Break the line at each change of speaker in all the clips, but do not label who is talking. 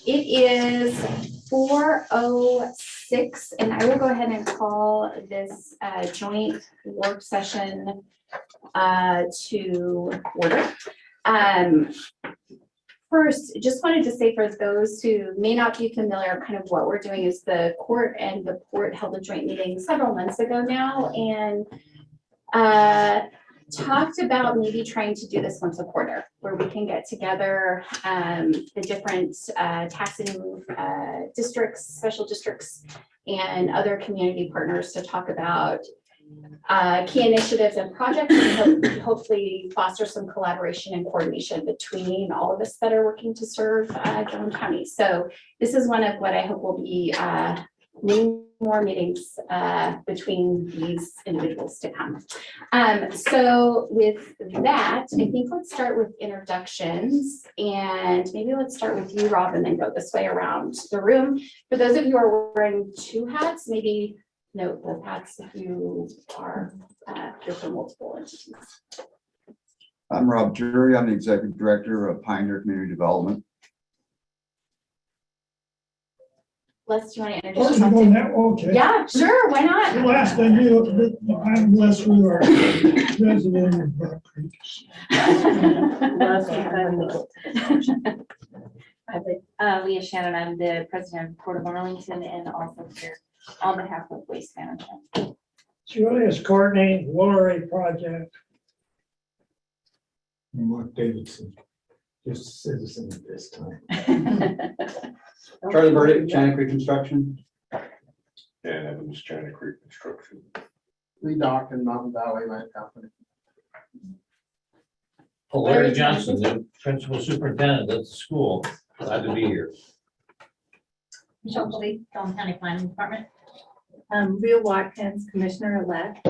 It is 4:06, and I will go ahead and call this joint work session to order. First, just wanted to say for those who may not be familiar, kind of what we're doing is the court and the port held a joint meeting several months ago now, and talked about maybe trying to do this once a quarter, where we can get together the different taxing districts, special districts, and other community partners to talk about key initiatives and projects, and hopefully foster some collaboration and coordination between all of us that are working to serve Gilliam County. So this is one of what I hope will be many more meetings between these individuals to come. So with that, I think let's start with introductions, and maybe let's start with you, Rob, and then go this way around the room. For those of you who are wearing two hats, maybe note the hats if you are here for multiple entities.
I'm Rob Jury. I'm the Executive Director of Pioneer Community Development.
Les, do you want to
Oh,
introduce
you
yourself?
go now? Okay.
Yeah, sure, why not?
The last I knew, I'm Les Ruhr, resident of Buck Creek.
Leah Shannon, I'm the president of Port of Arlington and also here on behalf of Waste Management.
Julius Courtney, Lorry Project.
Mark Davidson, just a citizen at this time.
Charlie Burdick, China Creek Construction.
And Evans China Creek Construction.
Lee Dock and Mountain Valley Land Company.
Larry Johnson, the principal superintendent at the school. Glad to be here.
Michelle Colby, Gilliam County Planning Department.
Leah Watkins, Commissioner-elect.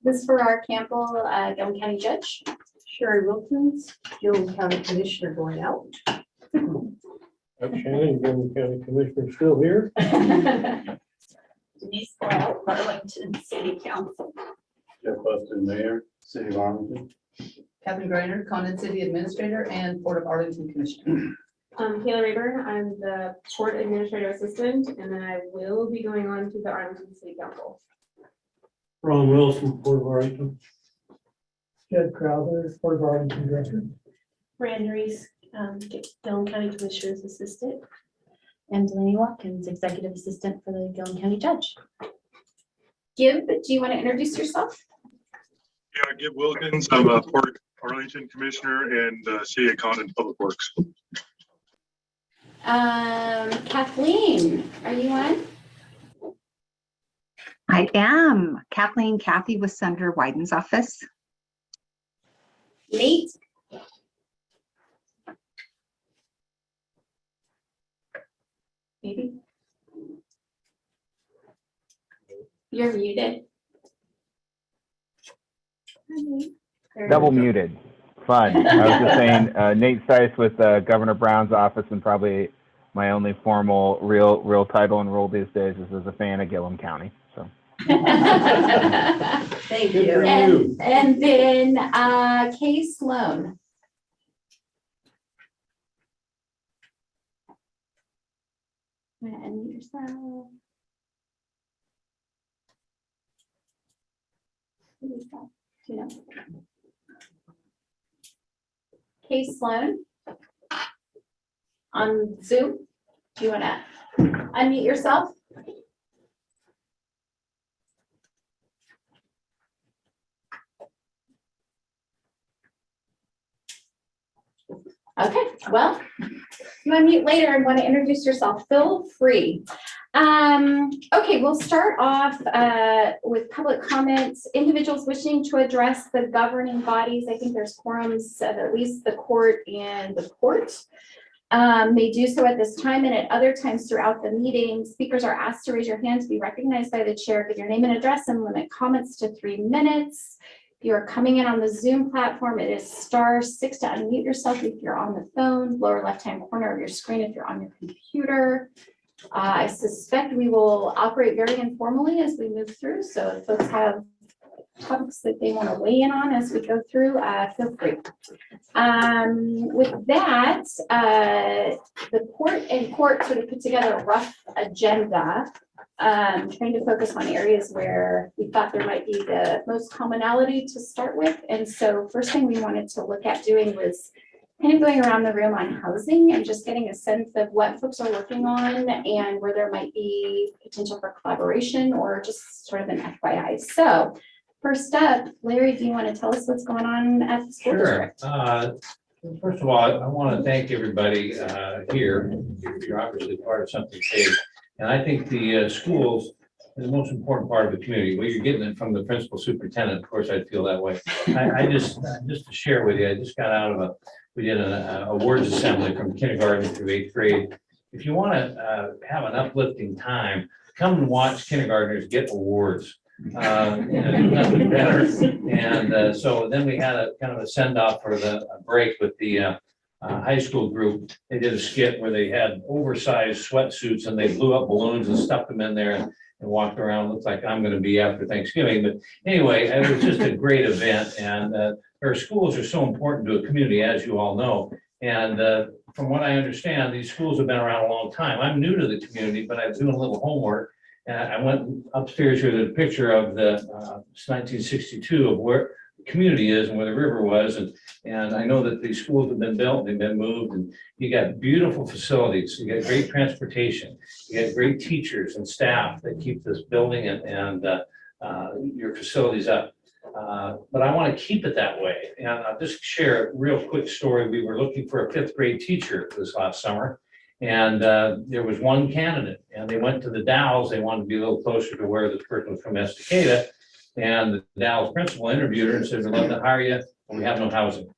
This is for our Campbell, Gilliam County Judge.
Sherry Wilkins, Gilliam County Commissioner going out.
Shannon, Gilliam County Commissioner, still here.
Denise Bell, Arlington City Council.
Jeff Buston, Mayor, City of Arlington.
Kevin Greiner, Condon City Administrator and Port of Arlington Commissioner.
Kayla Rayburn, I'm the Port Administrative Assistant, and then I will be going on to the Arlington City Council.
Ron Wilson, Port of Arlington.
Jed Crowther, Port of Arlington Director.
Brand Reese, Gilliam County Commissioner's Assistant. And Delaney Watkins, Executive Assistant for the Gilliam County Judge.
Gib, do you want to introduce yourself?
Yeah, Gib Wilkins, I'm a Port of Arlington Commissioner and City of Condon Public Works.
Kathleen, are you on?
I am Kathleen Cathy with Senator Wyden's office.
Nate? Maybe? You're muted.
Double muted. Fun. I was just saying, Nate Stice with Governor Brown's office, and probably my only formal real title and role these days is as a fan of Gilliam County. So.
Thank
Good for
you.
you.
And then Kay Sloan. And yourself. Who is that? Do you know? Kay Sloan on Zoom. Do you want to unmute yourself? Okay, well, you unmute later and want to introduce yourself, feel free. Okay, we'll start off with public comments. Individuals wishing to address the governing bodies, I think there's quorums of at least the court and the port, may do so at this time, and at other times throughout the meeting. Speakers are asked to raise your hand to be recognized by the chair, give your name and address, and limit comments to 3 minutes. If you are coming in on the Zoom platform, it is *6 to unmute yourself if you're on the phone, lower left-hand corner of your screen if you're on your computer. I suspect we will operate very informally as we move through, so if folks have topics that they want to weigh in on as we go through, feel free. With that, the court sort of put together a rough agenda, trying to focus on areas where we thought there might be the most commonality to start with. And so first thing we wanted to look at doing was kind of going around the room on housing and just getting a sense of what folks are working on and where there might be potential for collaboration or just sort of an FYI. So first up, Larry, do you want to tell us what's going on at the school district?
First of all, I want to thank everybody here. You're obviously part of something big. And I think the schools are the most important part of the community. Well, you're getting it from the principal superintendent. Of course, I feel that way. I just to share with you, I just got out of we did an awards assembly from kindergarten through 8th grade. If you want to have an uplifting time, come and watch kindergartners get awards. Nothing better. And so then we had a kind of a send off for the break with the high school group. They did a skit where they had oversized sweatsuits and they blew up balloons and stuffed them in there and walked around. Looks like I'm going to be after Thanksgiving. But anyway, it was just a great event. And our schools are so important to a community, as you all know. And from what I understand, these schools have been around a long time. I'm new to the community, but I was doing a little homework. And I went upstairs here to the picture of the 1962 of where the community is and where the river was. And I know that these schools have been built, they've been moved, and you got beautiful facilities. You got great transportation. You got great teachers and staff that keep this building and your facilities up. But I want to keep it that way. And I'll just share a real quick story. We were looking for a 5th grade teacher this last summer. And there was one candidate, and they went to the Dalles. They wanted to be a little closer to where this person was from, Estacada. And the Dalles principal interviewed her and said, "We'd love to hire you, but we have no housing."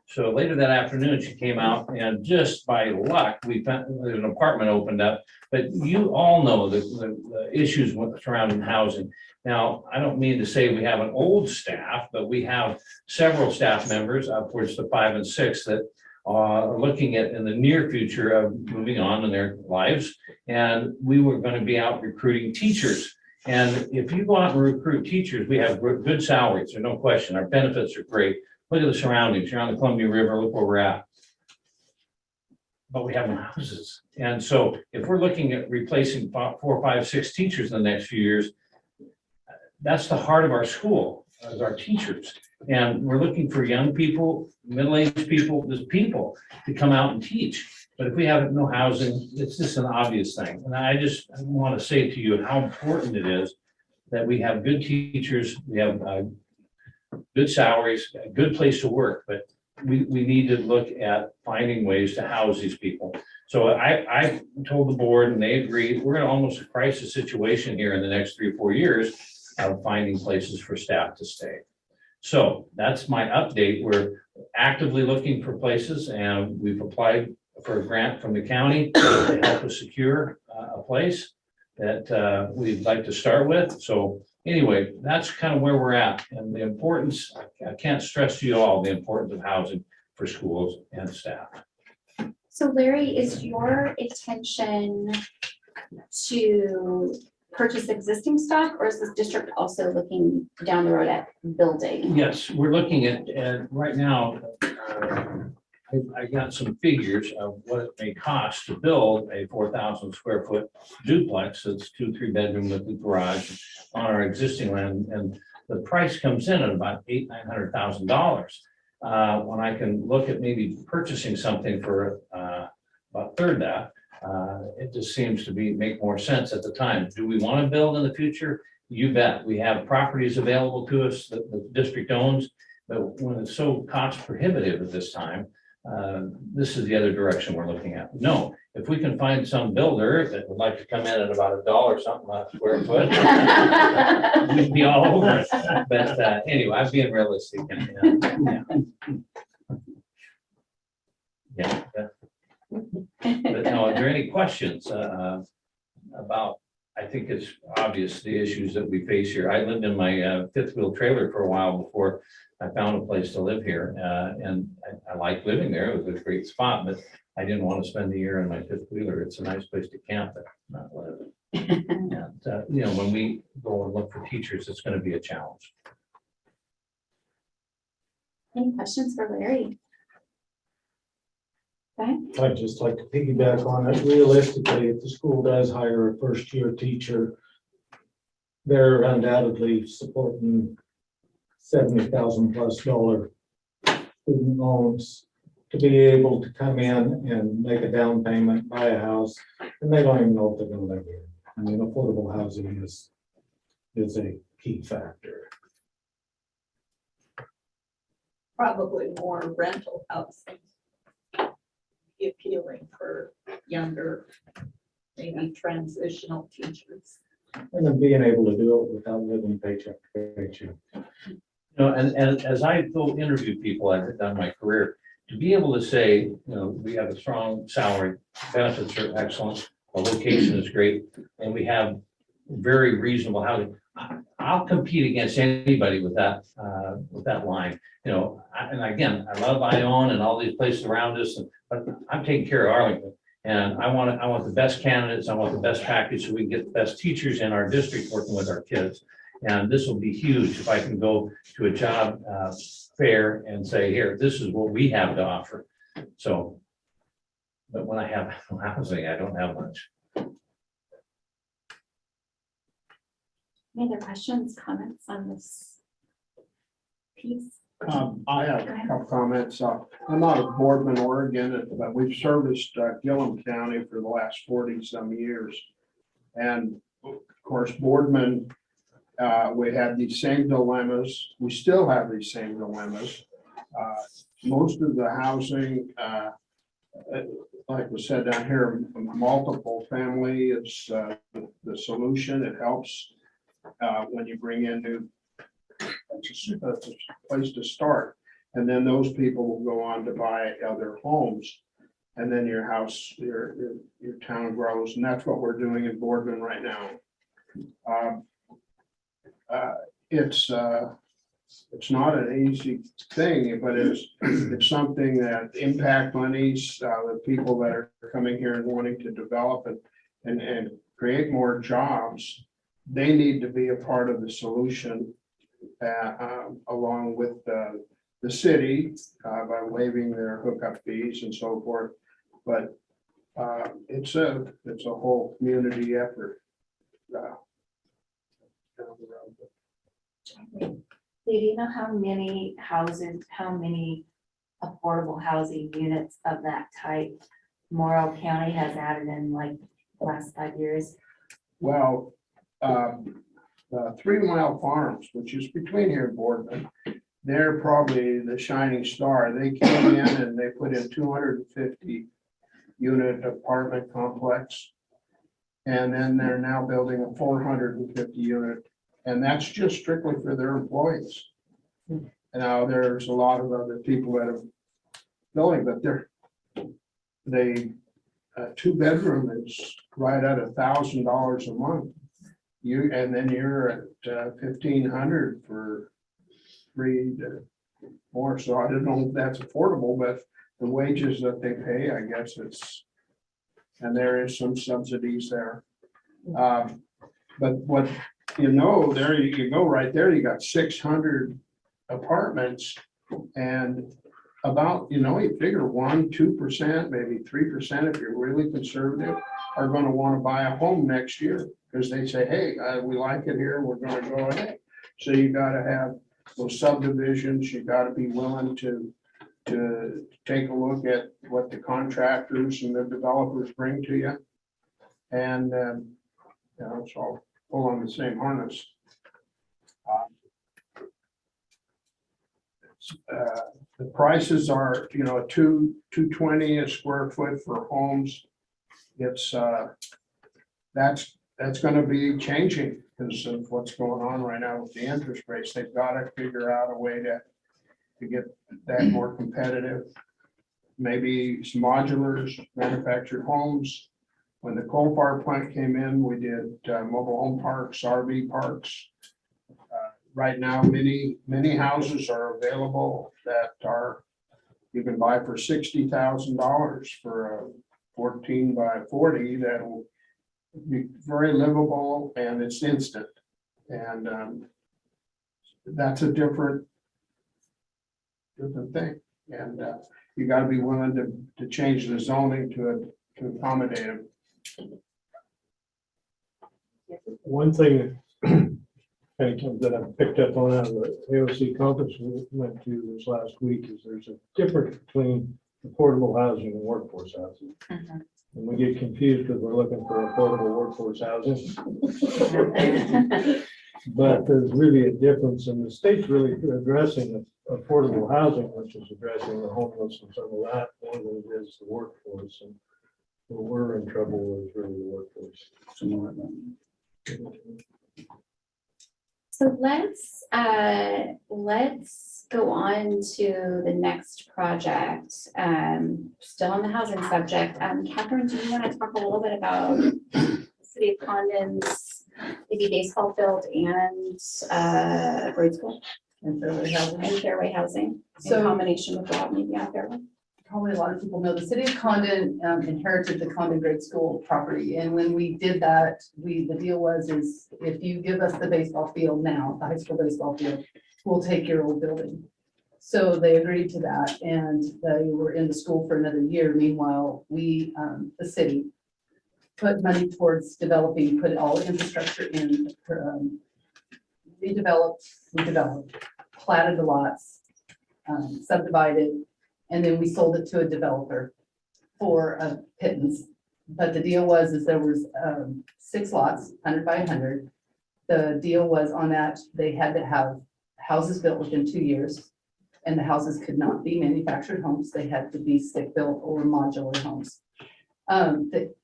So later that afternoon, she came out, and just by luck, we found an apartment opened up. But you all know the issues surrounding housing. Now, I don't mean to say we have an old staff, but we have several staff members, upwards to 5 and 6, that are looking at in the near future of moving on in their lives. And we were going to be out recruiting teachers. And if you go out and recruit teachers, we have good salaries, there's no question. Our benefits are great. Look at the surroundings. You're on the Columbia River, look where we're at. But we have no houses. And so if we're looking at replacing 4, 5, 6 teachers in the next few years, that's the heart of our school, as our teachers. And we're looking for young people, middle-aged people, just people to come out and teach. But if we have no housing, it's just an obvious thing. And I just want to say to you how important it is that we have good teachers, we have good salaries, a good place to work, but we need to look at finding ways to house these people. So I told the board, and they agreed, we're in almost a crisis situation here in the next 3 or 4 years of finding places for staff to stay. So that's my update. We're actively looking for places, and we've applied for a grant from the county to help us secure a place that we'd like to start with. So anyway, that's kind of where we're at, and the importance, I can't stress to you all the importance of housing for schools and staff.
So Larry, is your intention to purchase existing stock, or is this district also looking down the road at building?
Yes, we're looking at right now, I got some figures of what it may cost to build a 4,000 square foot duplex. That's 2, 3 bedroom with the garage on our existing land. And the price comes in at about $800,000-900,000. When I can look at maybe purchasing something for about a third that, it just seems to make more sense at the time. Do we want to build in the future? You bet. We have properties available to us that the district owns, but when it's so cost prohibitive at this time, this is the other direction we're looking at. No, if we can find some builder that would like to come in at about $1 something a square foot, we'd be all over it. But anyway, I'm being realistic. Yeah. But no, are there any questions about, I think it's obvious the issues that we face here. I lived in my fifth wheel trailer for a while before I found a place to live here. And I like living there. It was a great spot, but I didn't want to spend the year in my fifth wheeler. It's a nice place to camp, but not live. And, when we go and look for teachers, it's going to be a challenge.
Any questions for Larry? Okay,
I'd just like to piggyback on it. Realistically, if the school does hire a first-year teacher, they're undoubtedly supporting $70,000+ student loans to be able to come in and make a down payment, buy a house, and they don't even know if they're gonna live here. I mean, affordable housing is a key factor.
Probably more rental housing. Be appealing for younger, maybe transitional teachers.
And then being able to do it without living paycheck to paycheck.
You know, and as I go interview people, I've done my career, to be able to say, you know, we have a strong salary, benefits are excellent, the location is great, and we have very reasonable housing. I'll compete against anybody with that line, you know, and again, I love Ione and all these places around us, but I'm taking care of Arlington. And I want the best candidates, I want the best package, so we can get the best teachers in our district working with our kids. And this will be huge if I can go to a job fair and say, here, this is what we have to offer. So, but when I have housing, I don't have much.
any other questions, comments on this piece?
I have a couple comments. I'm out of Boardman, Oregon, but we've serviced Gilliam County for the last 40-some years. And of course, Boardman, we had these same dilemmas. We still have these same dilemmas. Most of the housing, like was said down here, multiple family is the solution. It helps when you bring in new. That's a place to start. And then those people will go on to buy other homes. And then your house, your town grows. And that's what we're doing in Boardman right now. It's not an easy thing, but it's something that impact monies, the people that are coming here and wanting to develop and create more jobs, they need to be a part of the solution. Along with the city by waiving their hookup fees and so forth, but it's a whole community effort.
Do you know how many houses, how many affordable housing units of that type Morrow County has added in like the last 5 years?
Well, 3 Mile Farms, which is between here and Boardman, they're probably the shining star. They came in and they put in 250 unit apartment complex. And then they're now building a 450 unit. And that's just strictly for their employees. Now there's a lot of other people that are building, but they 2-bedroom is right at $1,000 a month. And then you're at 1,500 for 3 to 4. So I don't know if that's affordable, but the wages that they pay, I guess and there is some subsidies there. But what there you go right there, you got 600 apartments and about, you figure 1-2%, maybe 3% if you're really conservative are going to want to buy a home next year. Because they say, hey, we like it here, we're going to go ahead. So you got to have those subdivisions. You got to be willing to take a look at what the contractors and the developers bring to you, and it's all pull on the same harness. The prices are, $220 a square foot for homes. It's that's going to be changing because of what's going on right now with the interest rates. They've got to figure out a way to get that more competitive. Maybe some modulars, manufactured homes. When the coal fire plant came in, we did mobile home parks, RV parks. Right now, many houses are available that you can buy for $60,000 for a 14 by 40 that will be very livable and it's instant. And that's a different different thing. And you gotta be willing to change the zoning to accommodate them.
One thing that I picked up on out of the AOC conference we went to this last week is there's a difference between affordable housing and workforce housing.
Mhm.
And we get confused because we're looking for affordable workforce housing, but there's really a difference, and the state's really addressing affordable housing, which is addressing the homeless and some of that, more than it is the workforce. And where we're in trouble is really the workforce.
So let's go on to the next project. Still on the housing subject. Catherine, do you want to talk a little bit about City of Condon's maybe baseball field and grade school
And fairway housing.
and fairway housing in
So-
combination with what maybe on fairway?
Probably a lot of people know, the city of Condon inherited the Condon Grade School property. And when we did that, the deal was is if you give us the baseball field now, the high school baseball field, we'll take your old building. So they agreed to that and they were in the school for another year. Meanwhile, we, the city, put money towards developing, put all the infrastructure in, redeveloped, platted the lots, subdivided. And then we sold it to a developer for a pittance. But the deal was, is there was 6 lots, 100 by 100. The deal was on that, they had to have houses built within 2 years. And the houses could not be manufactured homes. They had to be stick-built or modular homes.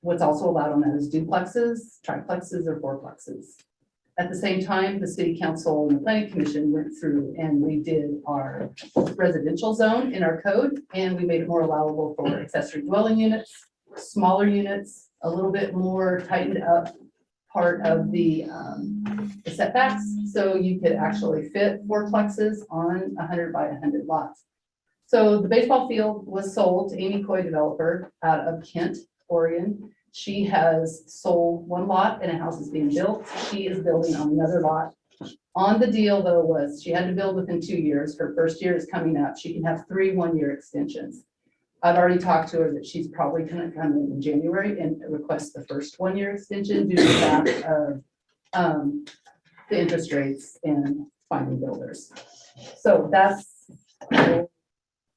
What's also allowed on that is duplexes, triplexes, or fourplexes. At the same time, the city council and the planning commission went through and we did our residential zone in our code, and we made it more allowable for accessory dwelling units, smaller units, a little bit more tightened up part of the setbacks. So you could actually fit fourplexes on 100 by 100 lots. So the baseball field was sold to Amy Coy developer out of Kent, Oregon. She has sold 1 lot and a house is being built. She is building on another lot. On the deal though was she had to build within 2 years. Her first year is coming up. She can have 3 one-year extensions. I've already talked to her that she's probably gonna come in January and request the first 1-year extension due to the fact of the interest rates and finding builders. So that's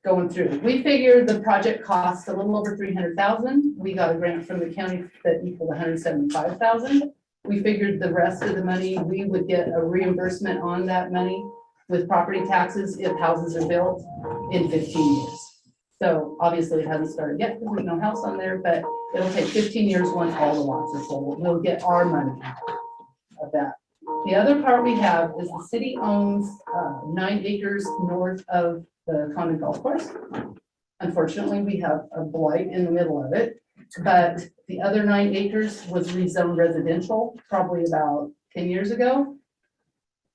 going through. We figured the project cost a little over 300,000. We got a grant from the county that equaled 175,000. We figured the rest of the money, we would get a reimbursement on that money with property taxes if houses are built in 15 years. So obviously it hasn't started yet because there's no house on there, but it'll take 15 years once all the lots are sold. We'll get our money of that. The other part we have is the city owns 9 acres north of the Condon Golf Course. Unfortunately, we have a blight in the middle of it, but the other 9 acres was rezoned residential probably about 10 years ago.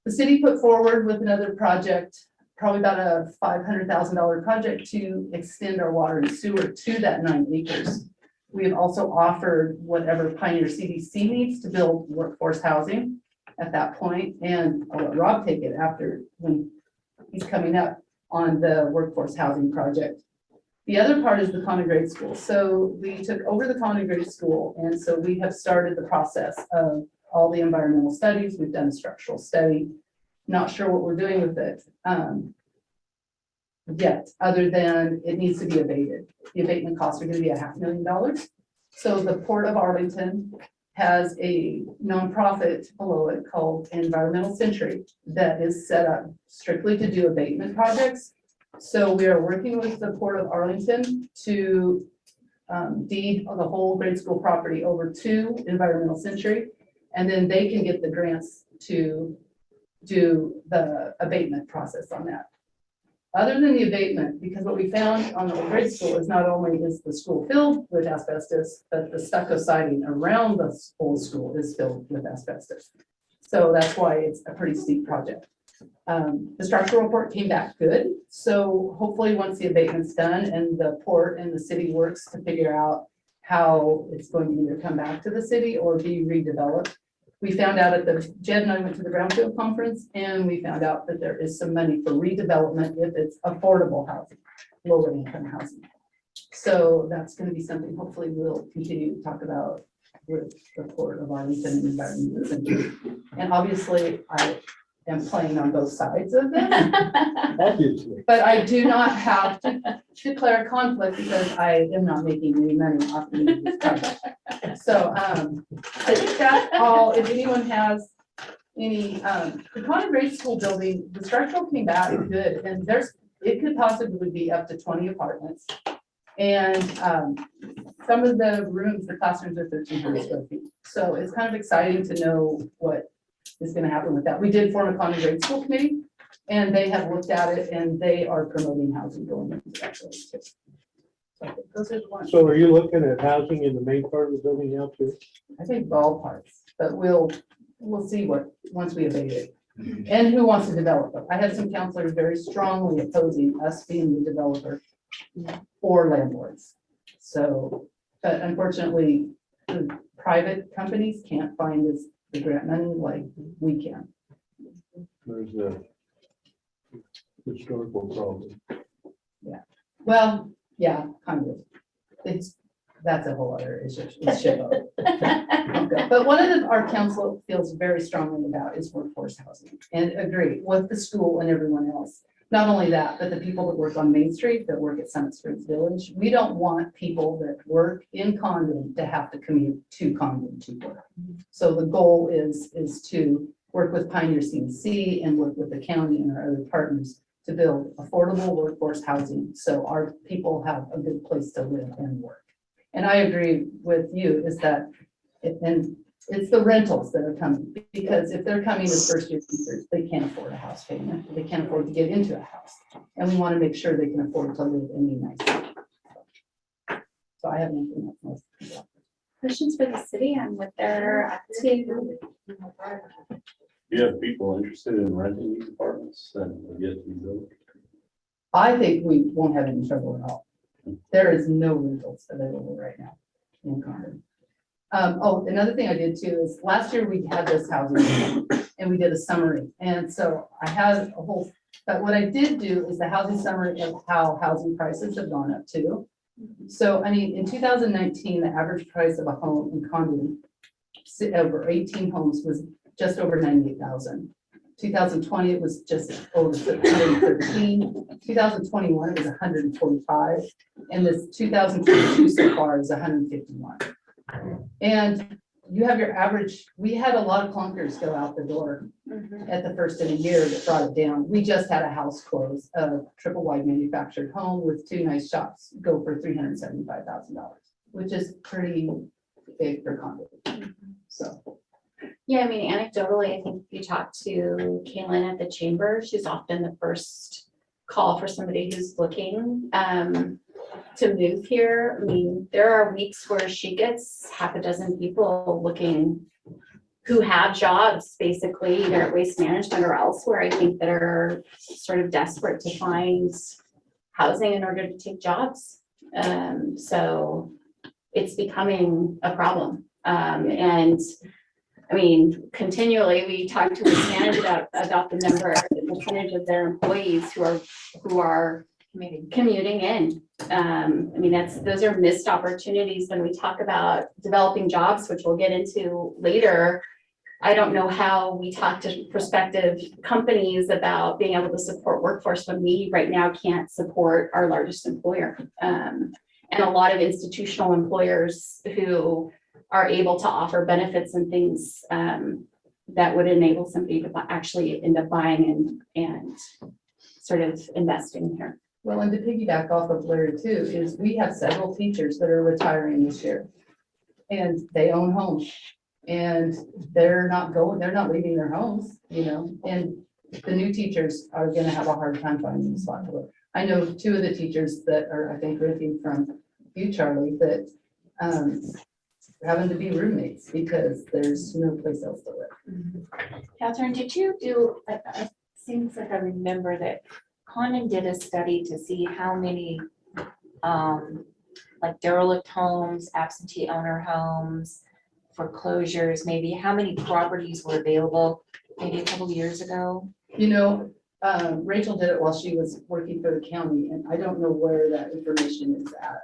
The city put forward with another project, probably about a $500,000 project to extend our water and sewer to that 9 acres. We have also offered whatever Pioneer CDC needs to build workforce housing at that point, and I'll let Rob take it after when he's coming up on the workforce housing project. The other part is the common grade school. So we took over the common grade school, and so we have started the process of all the environmental studies. We've done a structural study. Not sure what we're doing with it yet, other than it needs to be abated. The abatement costs are going to be $500,000. So the Port of Arlington has a nonprofit below it called Environmental Century that is set up strictly to do abatement projects. So we are working with the Port of Arlington to deed the whole grade school property over to Environmental Century, and then they can get the grants to do the abatement process on that. Other than the abatement, because what we found on the old grade school is not only is the school filled with asbestos, but the stucco siding around the old school is filled with asbestos. So that's why it's a pretty steep project. The structural report came back good. So hopefully once the abatement's done and the port and the city works to figure out how it's going to either come back to the city or be redeveloped, We found out Jed and I went to the Brownfield Conference, and we found out that there is some money for redevelopment if it's affordable housing, lower income housing. So that's gonna be something hopefully we'll continue to talk about with the Port of Arlington and environment. And obviously, I am playing on both sides of it,
Obviously.
but I do not have to declare conflict because I am not making any money off of this project. So, I think that's all. If anyone has any, the Condon Grade School building, the structural came back good, and it could possibly be up to 20 apartments. And, some of the rooms, the classrooms are 1,300 square feet. So it's kind of exciting to know what is gonna happen with that. We did form a Condon Grade School committee, and they have looked at it, and they are promoting housing going into that building too. So I think those are the ones.
So are you looking at housing in the main part of the building now too?
I think all parts, but we'll see once we abate it. And who wants to develop it. I had some counselors very strongly opposing us being the developer or landlords. So, but unfortunately, the private companies can't find the grant money like we can.
There's a historical problem.
Well, yeah, kind of. That's a whole other issue. It's shit. But one of our council feels very strongly about is workforce housing, and agree with the school and everyone else. Not only that, but the people that work on Main Street, that work at Summit Springs Village. We don't want people that work in Condon to have to commute to Condon to work. So the goal is to work with Pioneer CNC and work with the county and our other partners to build affordable workforce housing so our people have a good place to live and work. And I agree with you is that, and it's the rentals that are coming, because if they're coming as first year teachers, they can't afford a house payment. They can't afford to get into a house. And we want to make sure they can afford to live in a nice. So I have nothing else.
Questions for the city and what they're up to?
Do you have people interested in renting these apartments that will get to be built?
I think we won't have any trouble at all. There is no rentals available right now in Condon. Oh, another thing I did too is last year we had this housing and we did a summary. And so I had a whole, but what I did do is the housing summary of how housing prices have gone up too. So, I mean, in 2019, the average price of a home in Condon, over 18 homes, was just over 98,000. 2020, it was just over 113. 2021, it was 145. And this 2022 so far is 151. And you have your average, we had a lot of clunkers go out the door at the first of the year that brought it down. We just had a house close, a triple wide manufactured home with 2 nice shops go for $375,000, which is pretty big for Condon. So.
Yeah, I mean, anecdotally, I think if you talk to Kaylin at the chamber, she's often the first call for somebody who's looking to move here. I mean, there are weeks where she gets half a dozen people looking who have jobs basically either at Waste Management or elsewhere, I think, that are sort of desperate to find housing in order to take jobs. So it's becoming a problem. And I mean, continually, we talk to Waste Management about the number, the percentage of their employees who are commuting in. I mean, those are missed opportunities when we talk about developing jobs, which we'll get into later. I don't know how we talk to prospective companies about being able to support workforce when we right now can't support our largest employer. And a lot of institutional employers who are able to offer benefits and things that would enable somebody to actually end up buying and sort of investing here.
Well, and to piggyback off of Larry too, is we have several teachers that are retiring this year. And they own homes. And they're not leaving their homes, you know, and the new teachers are gonna have a hard time finding a spot to live. I know 2 of the teachers that are, I think, renting from you, Charlie, that having to be roommates because there's no place else to live.
Catherine, did you do, it seems like I remember that Condon did a study to see how many like derelict homes, absentee owner homes, foreclosures, maybe how many properties were available maybe a couple years ago?
You know, Rachel did it while she was working for the county, and I don't know where that information is at.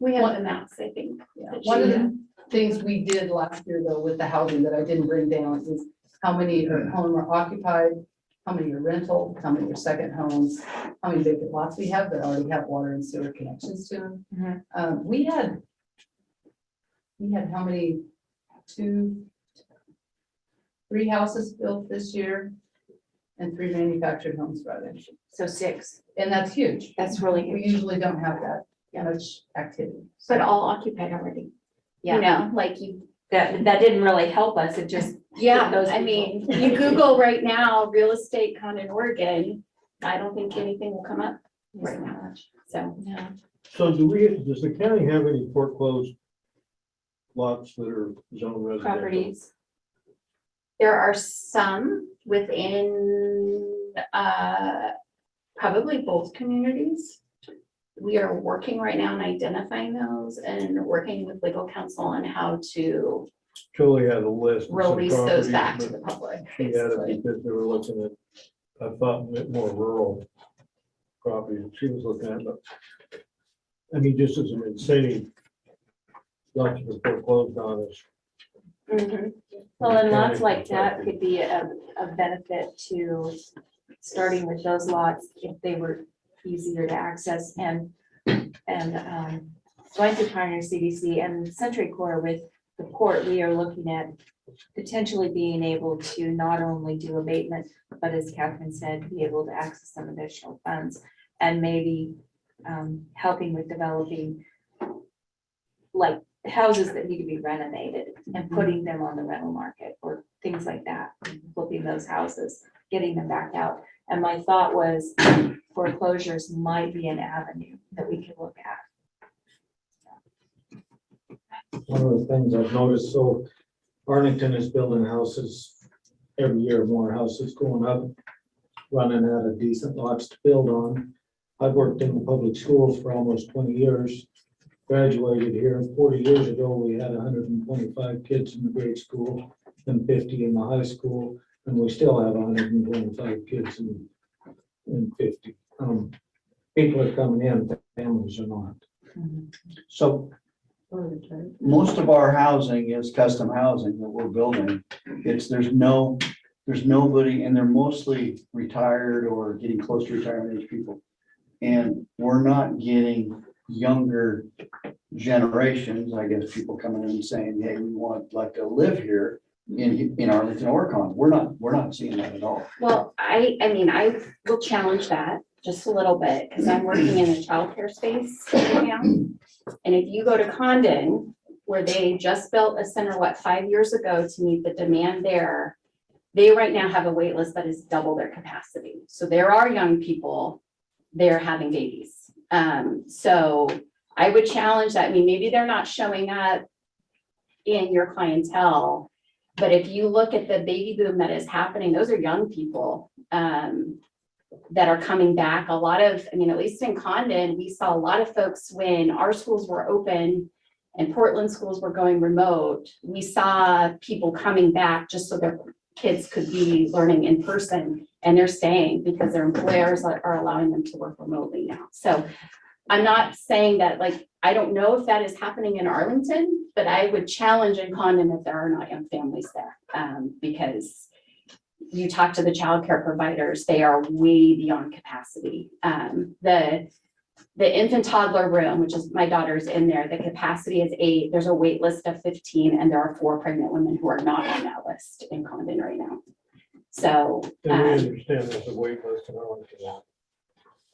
We have the maps, I think.
Yeah,
that
one of
you-
the things we did last year though with the housing that I didn't bring down is how many are home are occupied, how many are rental, how many are second homes, how many vacant lots we have that already have water and sewer connections to them.
Mhm.
We had how many, 3 houses built this year and 3 manufactured homes brought in.
So 6.
And that's huge.
That's really
We
huge.
usually don't have that much activity.
But all occupied already, you know, like you,
That didn't really help us. It just,
yeah,
Those
I mean, you Google right now, real estate Condon, Oregon, I don't think anything will come up right now, so.
yeah.
So does the county have any foreclosed lots that are zone residential?
Properties.
There are some within, probably both communities. We are working right now on identifying those and working with legal counsel on how to
Julie had a list. of some
release those
properties,
back to
but
the public.
She had
basically.
it because they were looking at, I thought, a bit more rural properties that she was looking at, but I mean, just as an incentive, lots of foreclosed on us.
Mhm.
Well, and lots like that could be a benefit to starting with those lots if they were easier to access and going through Pioneer CDC and Century Corps with the port, we are looking at potentially being able to not only do abatement, but as Catherine said, be able to access some additional funds and maybe helping with developing like houses that need to be renovated and putting them on the rental market or things like that, flipping those houses, getting them back out. And my thought was foreclosures might be an avenue that we could look at.
One of the things I've noticed, so Arlington is building houses every year, more houses going up, running out of decent lots to build on. I've worked in the public schools for almost 20 years, graduated here 40 years ago. We had 125 kids in the grade school and 50 in the high school, and we still have 125 kids in 50. People are coming in, families are not.
So most of our housing is custom housing that we're building. There's nobody, and they're mostly retired or getting close to retirement age people. And we're not getting younger generations, I guess, people coming in and saying, hey, we want like to live here in Arlington, Oregon. We're not seeing that at all.
Well, I mean, I will challenge that just a little bit because I'm working in the childcare space right now. And if you go to Condon, where they just built a center, 5 years ago to meet the demand there, they right now have a wait list that is double their capacity. So there are young people there having babies. So I would challenge that. I mean, maybe they're not showing up in your clientele, but if you look at the baby boom that is happening, those are young people that are coming back. A lot of, I mean, at least in Condon, we saw a lot of folks when our schools were open and Portland schools were going remote. We saw people coming back just so their kids could be learning in person, and they're staying because their employers are allowing them to work remotely now. So I'm not saying that, like, I don't know if that is happening in Arlington, but I would challenge in Condon if there are not young families there, because you talk to the childcare providers, they are way beyond capacity. The infant toddler room, which is my daughter's in there, the capacity is 8. There's a wait list of 15, and there are 4 pregnant women who are not on that list in Condon right now. So,
And we understand there's a wait list and all of that.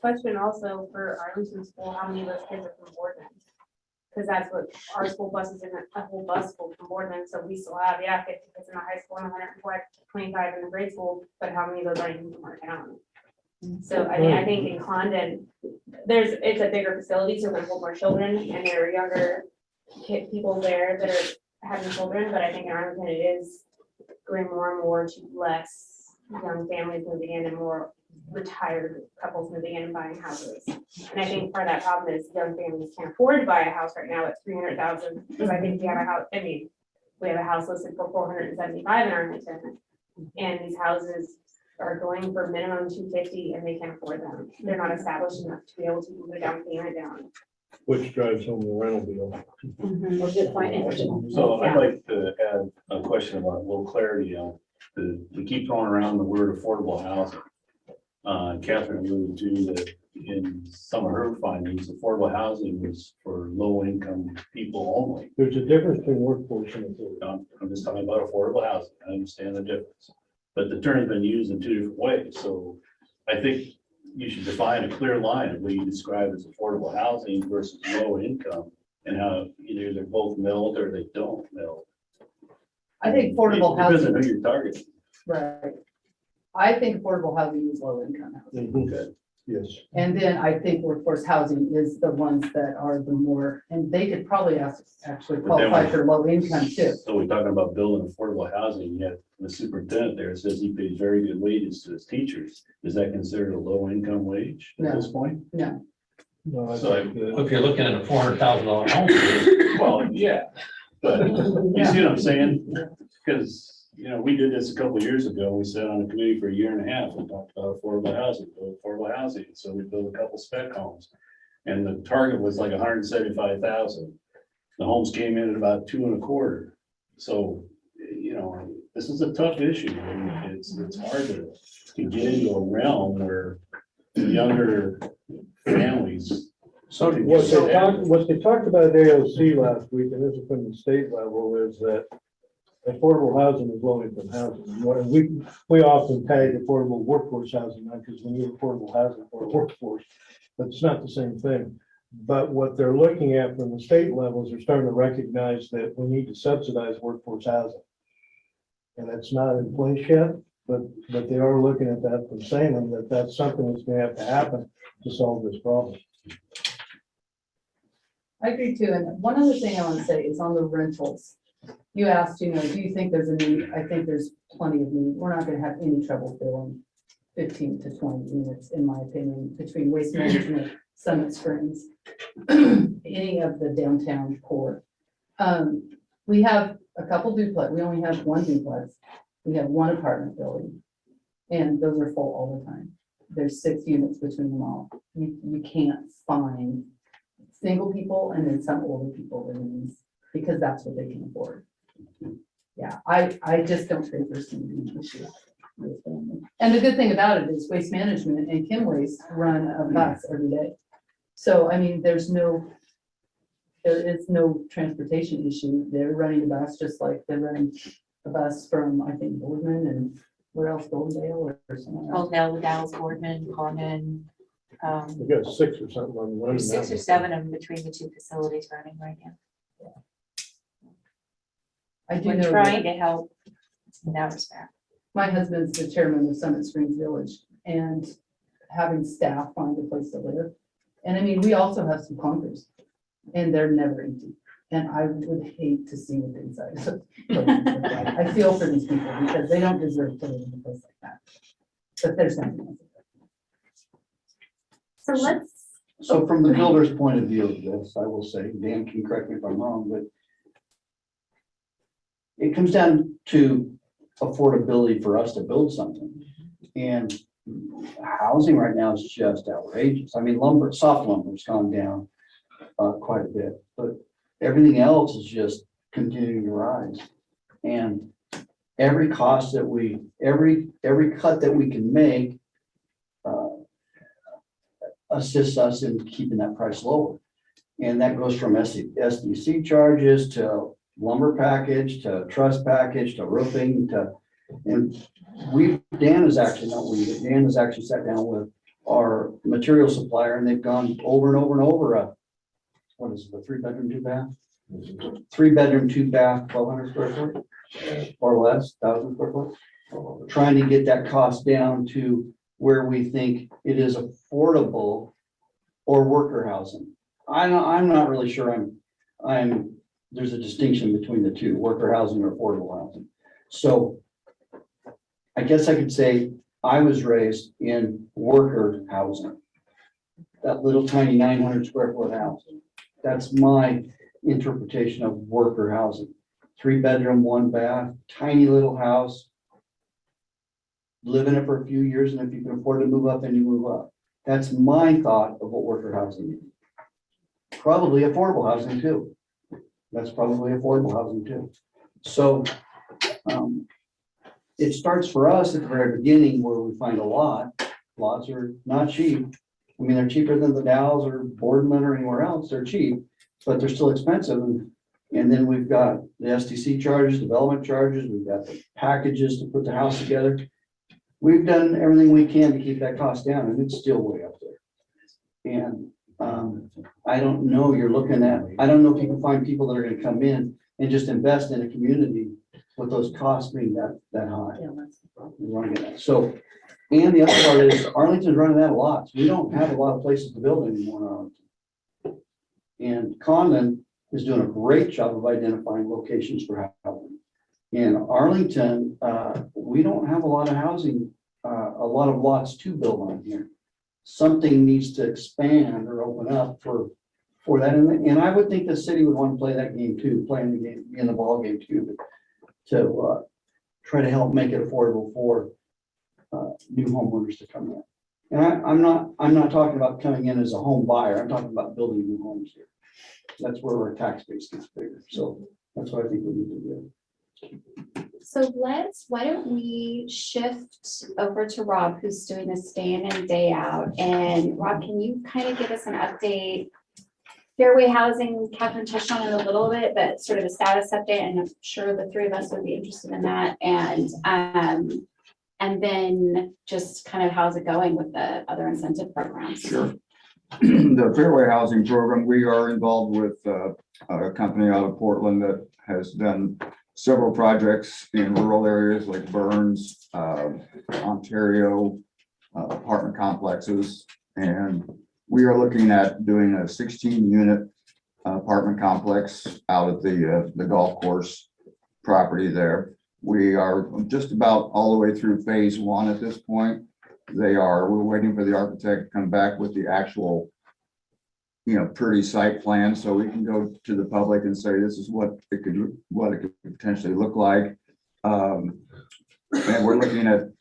Question also for Arlington School, how many of those kids are from Boardman? Because that's what our school bus is in, a whole bus full from Boardman, so we still have, 50 kids in the high school and 125 in the grade school, but how many of those are even from our town? So I mean, I think in Condon, it's a bigger facility, so there's a more children and there are younger people there that are having children, but I think in Arlington it is going more and more to less young families moving in and more retired couples moving in and buying houses. And I think part of that problem is young families can't afford to buy a house right now at $300,000, because I think if you have a house, I mean, we have a house listed for 475 in Arlington. And these houses are going for minimum 250 and they can't afford them. They're not established enough to be able to move a down payment down.
Which drives home the rental deal.
Well, good point.
So I'd
Yeah.
like to add a question about a little clarity on, we keep throwing around the word affordable housing. Catherine alluded to that in some of her findings, affordable housing was for low income people only.
There's a difference between workforce and affordable.
I'm just talking about affordable housing. I understand the difference. But the term's been used in two different ways, so I think you should define a clear line of what you describe as affordable housing versus low income, and how either they're both meld or they don't meld.
I think affordable
It depends on
housing,
who you're targeting.
right. I think affordable housing is low income housing.
Okay. Yes.
And then I think workforce housing is the ones that are the more, and they could probably actually
But then
qualify
we-
for low income too.
So we're talking about building affordable housing, yet the superintendent there says he pays very good wages to his teachers. Is that considered a low income wage at this point?
No,
No, I
So
think that-
if you're looking at a $400,000 home,
Well, yeah, but you see what I'm saying? Because, you know, we did this a couple of years ago. We sat on a committee for a year and a half and talked about affordable housing. So we built a couple spec homes. And the target was like 175,000. The homes came in at about 2.25. So, you know, this is a tough issue. And it's hard to get into a realm where younger families.
So
What they talked about at AOC last week, and this is from the state level, is that affordable housing is low income housing. And we often tag affordable workforce housing, not because we need affordable housing for a workforce, but it's not the same thing. But what they're looking at from the state levels, they're starting to recognize that we need to subsidize workforce housing. And it's not in place yet, but they are looking at that from Salem, that that's something that's gonna have to happen to solve this problem.
I agree too. And one other thing I want to say is on the rentals. You asked, do you think there's a need? I think there's plenty of need. We're not gonna have any trouble filling 15 to 20 units, in my opinion, between waste management, Summit Springs, any of the downtown core. We have a couple duplex. We only have one duplex. We have one apartment building. And those are full all the time. There's 6 units between them all. You can't find single people and then some older people in these, because that's what they can afford. Yeah, I just don't think there's gonna be an issue with family. And the good thing about it is Waste Management and Kim Waste run a bus every day. So, I mean, there is no transportation issue. They're running a bus just like they're running a bus from, I think, Boardman and where else, Goldendale or somewhere else.
Oldell, Dallas, Boardman, Condon.
We got 6 or something on one.
There's 6 or 7 of them between the two facilities running right now.
I do
We're
know
trying
that
to help in that respect.
my husband's the chairman of Summit Springs Village and having staff find a place to live. And I mean, we also have some clunkers and they're never empty. And I would hate to see what the inside of those places look like. I feel for these people because they don't deserve to live in a place like that. But there's something else.
So let's,
So from the builder's point of view of this, I will say, Dan can correct me if I'm wrong, but it comes down to affordability for us to build something. And housing right now is just outrageous. I mean, soft lumber's gone down quite a bit, but everything else is just continuing to rise. And every cost that every cut that we can make assists us in keeping that price lower. And that goes from SDC charges to lumber package, to truss package, to roofing, and Dan has actually sat down with our material supplier and they've gone over and over and over. What is it, a 3-bedroom, 2-bath? 3-bedroom, 2-bath, 1,200 square foot or less, 1,000 square foot. Trying to get that cost down to where we think it is affordable or worker housing. I'm not really sure there's a distinction between the two, worker housing or affordable housing. So I guess I could say I was raised in worker housing. That little tiny 900 square foot house. That's my interpretation of worker housing. 3-bedroom, 1-bath, tiny little house. Live in it for a few years, and if you can afford to move up, then you move up. That's my thought of what worker housing is. Probably affordable housing too. That's probably affordable housing too. So, it starts for us at the very beginning where we find a lot. Lots are not cheap. I mean, they're cheaper than the Dows or Boardman or anywhere else. They're cheap, but they're still expensive. And then we've got the STC charges, development charges, we've got the packages to put the house together. We've done everything we can to keep that cost down, and it's still way up there. And I don't know, you're looking at, I don't know if you can find people that are gonna come in and just invest in a community with those costs being that high.
Yeah, that's the problem.
We're running that. So, and the other part is Arlington's running out of lots. We don't have a lot of places to build anymore in Arlington. And Condon is doing a great job of identifying locations for housing. In Arlington, we don't have a lot of housing, a lot of lots to build on here. Something needs to expand or open up for that. And I would think the city would want to play that game too, playing the game, in the ball game too, to try to help make it affordable for new homeowners to come in. And I'm not talking about coming in as a home buyer. I'm talking about building new homes here. That's where our tax base gets bigger. So that's what I think we need to do.
So why don't we shift over to Rob, who's doing this day in and day out? And Rob, can you kind of give us an update? Fairway housing, Catherine touched on it a little bit, but sort of a status update, and I'm sure the three of us would be interested in that. And then just kind of how's it going with the other incentive programs?
Sure. The Fairway Housing Program, we are involved with a company out of Portland that has done several projects in rural areas like Burns, Ontario, apartment complexes. And we are looking at doing a 16-unit apartment complex out at the golf course property there. We are just about all the way through phase 1 at this point. We're waiting for the architect to come back with the actual, pretty site plan, so we can go to the public and say, this is what it could potentially look like. And we're looking at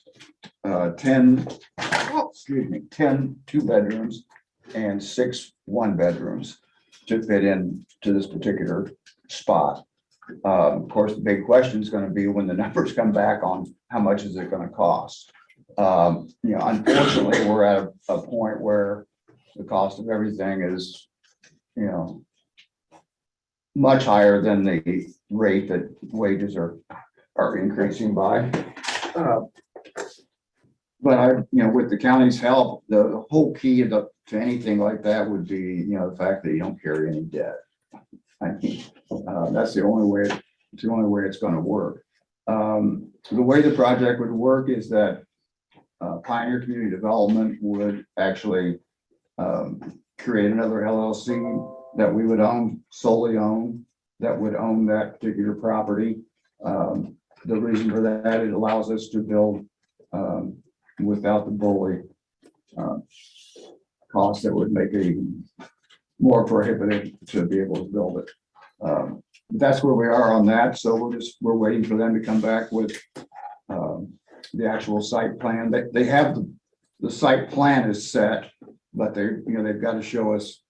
10 2-bedrooms and 6 1-bedrooms to fit in to this particular spot. Of course, the big question is going to be when the numbers come back on how much is it going to cost. Unfortunately, we're at a point where the cost of everything is, much higher than the rate that wages are increasing by. But with the county's help, the whole key to anything like that would be, the fact that you don't carry any debt. I mean, that's the only way it's going to work. The way the project would work is that Pioneer Community Development would actually create another LLC that we would solely own, that would own that particular property. The reason for that, it allows us to build without the bully costs that would make it even more prohibitive to be able to build it. That's where we are on that. So we're waiting for them to come back with the actual site plan. They have the site plan is set, but they've got to show us,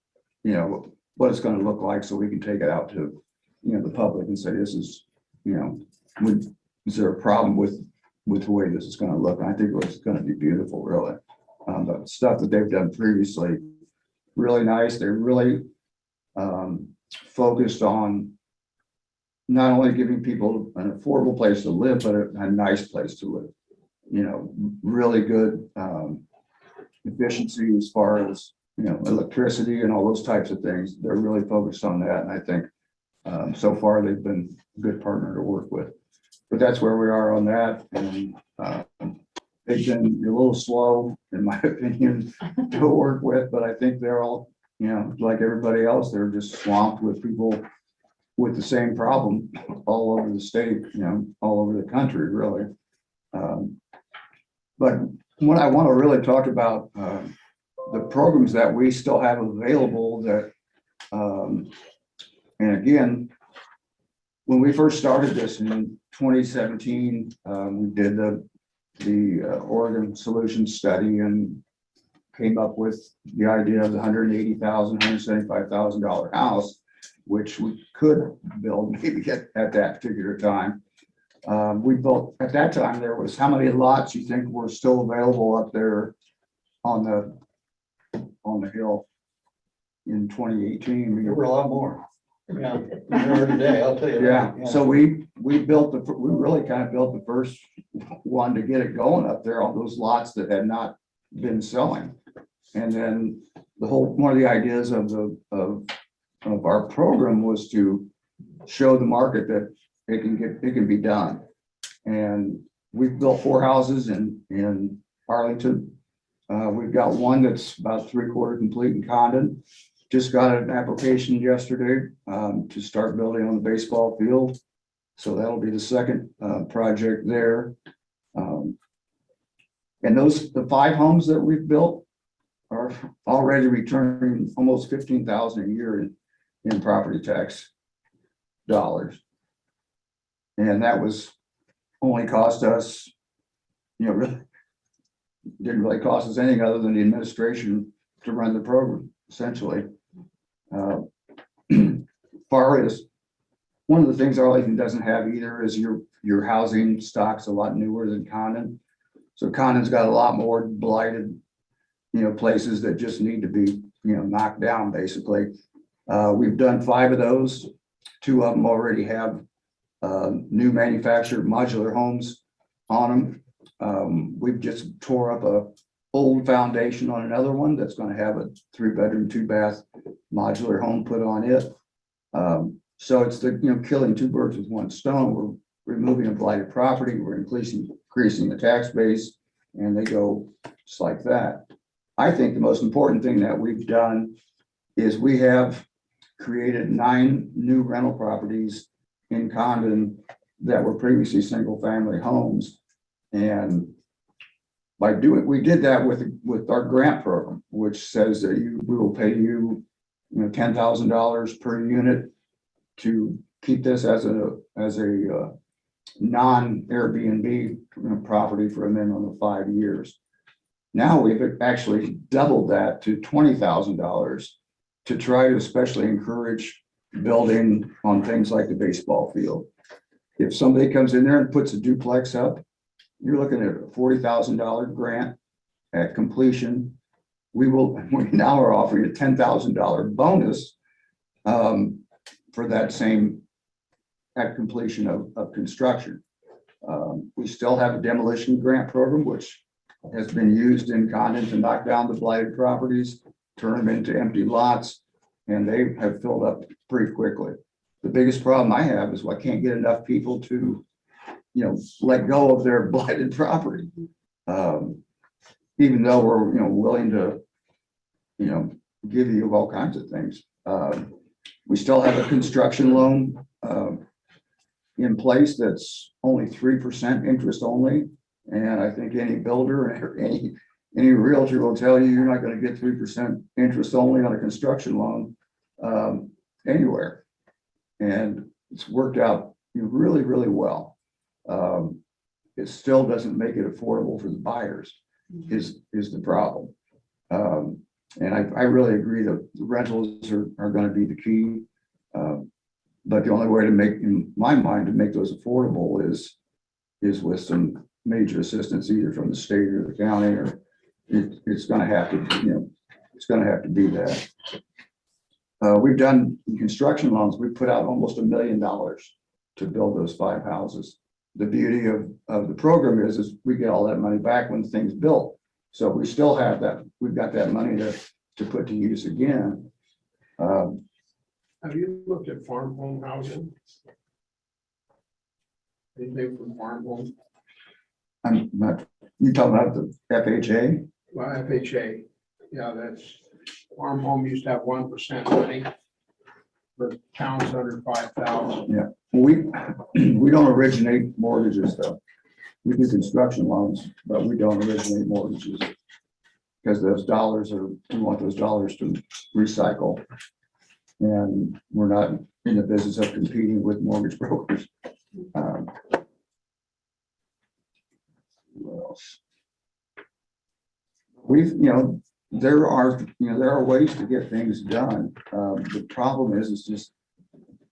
what it's going to look like so we can take it out to, the public and say, this is, is there a problem with the way this is going to look? And I think it's going to be beautiful, really. The stuff that they've done previously, really nice. They're really focused on not only giving people an affordable place to live, but a nice place to live. Really good efficiency as far as, electricity and all those types of things. They're really focused on that. And I think so far they've been a good partner to work with. But that's where we are on that. And they've been a little slow, in my opinion, to work with, but I think they're all, like everybody else, they're just swamped with people with the same problem all over the state, all over the country, really. But what I want to really talk about, the programs that we still have available that, and again, when we first started this in 2017, we did the Oregon Solution Study and came up with the idea of the $180,000, $175,000 house, which we could build maybe at that particular time. We built, at that time, there was, how many lots you think were still available up there on the hill in 2018?
There were a lot more. Yeah, there are today, I'll tell you. that.
Yeah, so we built we really kind of built the first one to get it going up there on those lots that had not been selling. And then one of the ideas of our program was to show the market that it can be done. And we've built 4 houses in Arlington. We've got one that's about 3/4 complete in Condon. Just got an application yesterday to start building on the baseball field. So that'll be the second project there. And the 5 homes that we've built are already returning almost $15,000 a year in property tax dollars. And that was only cost us, really didn't really cost us anything other than the administration to run the program, essentially. Far as one of the things Arlington doesn't have either is your housing stock's a lot newer than Condon. So Condon's got a lot more blighted, places that just need to be, knocked down, basically. We've done 5 of those. 2 of them already have new manufactured modular homes on them. We've just tore up a old foundation on another one that's going to have a 3-bedroom, 2-bath modular home put on it. So it's killing 2 birds with 1 stone. We're removing a blighted property, we're increasing the tax base, and they go just like that. I think the most important thing that we've done is we have created 9 new rental properties in Condon that were previously single-family homes. And we did that with our grant program, which says that we will pay you, $10,000 per unit to keep this as a non-Airbnb property for a minimum of 5 years. Now we've actually doubled that to $20,000 to try to especially encourage building on things like the baseball field. If somebody comes in there and puts a duplex up, you're looking at a $40,000 grant at completion. We now are offering a $10,000 bonus for that same at completion of construction. We still have a demolition grant program, which has been used in Condon to knock down the blighted properties, turn them into empty lots, and they have filled up pretty quickly. The biggest problem I have is I can't get enough people to, let go of their blighted property. Even though we're, willing to, give you all kinds of things. We still have a construction loan in place that's only 3% interest only. And I think any builder or any realtor will tell you, you're not going to get 3% interest only on a construction loan anywhere. And it's worked out really, really well. It still doesn't make it affordable for the buyers is the problem. And I really agree that the rentals are going to be the key. But the only way to make, in my mind, to make those affordable is with some major assistance either from the state or the county, or it's going to have to, it's going to have to be that. We've done construction loans. We've put out almost $1 million to build those 5 houses. The beauty of the program is we get all that money back when the thing's built. So we still have that. We've got that money to put to use again.
Have you looked at farm home housing? Anything from farm home?
I'm not, you talking about the FHA?
Well, FHA, yeah, that's, farm home used to have 1% money for towns under 5,000.
Yeah, we don't originate mortgages though. We do construction loans, but we don't originate mortgages because those dollars we want those dollars to recycle. And we're not in the business of competing with mortgage brokers. What else? There are ways to get things done. The problem is just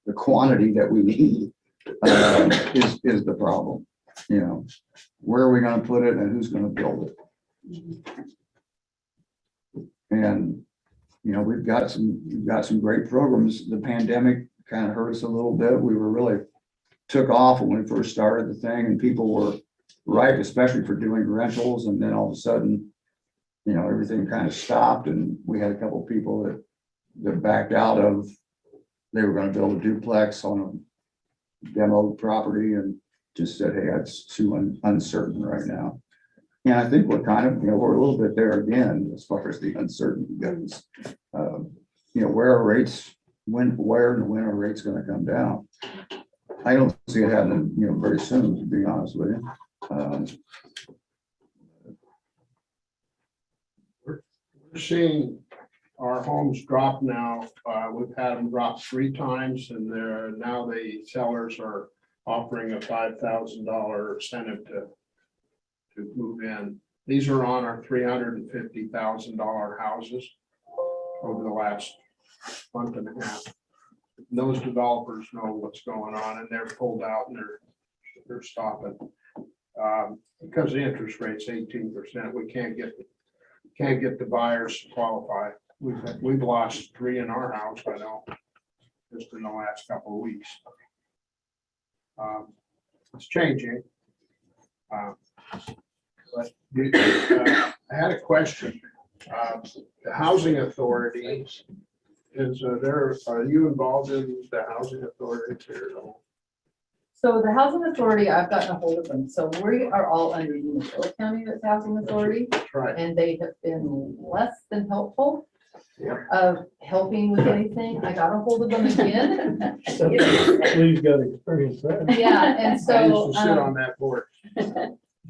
the quantity that we need is the problem. Where are we gonna put it and who's gonna build it? And, we've got some great programs. The pandemic kind of hurt us a little bit. We were really took off when we first started the thing, and people were ripe, especially for doing rentals. And then all of a sudden, everything kind of stopped, and we had a couple of people that backed out of, they were gonna build a duplex on a demo property and just said, hey, it's too uncertain right now. And I think we're kind of, we're a little bit there again, as far as the uncertainty goes. Where are rates, where and when are rates gonna come down? I don't see it happening, very soon, to be honest with you.
We're seeing our homes drop now. We've had them drop 3 times, and now the sellers are offering a $5,000 incentive to move in. These are on our $350,000 houses over the last month and a half. Those developers know what's going on, and they're pulled out and they're stopping. Because the interest rate's 18%, we can't get the buyers to qualify. We've lost 3 in our house, I know, just in the last couple of weeks. It's changing. But I had a question. The housing authority are you involved in the housing authority here at all?
So the housing authority, I've gotten a hold of them. So we are all under Umatilla County as housing authority,
That's right.
and they have been less than helpful
Yep.
of helping with anything. I got a hold of them again.
Please got experience there.
Yeah, and
I used
so,
to sit on that board.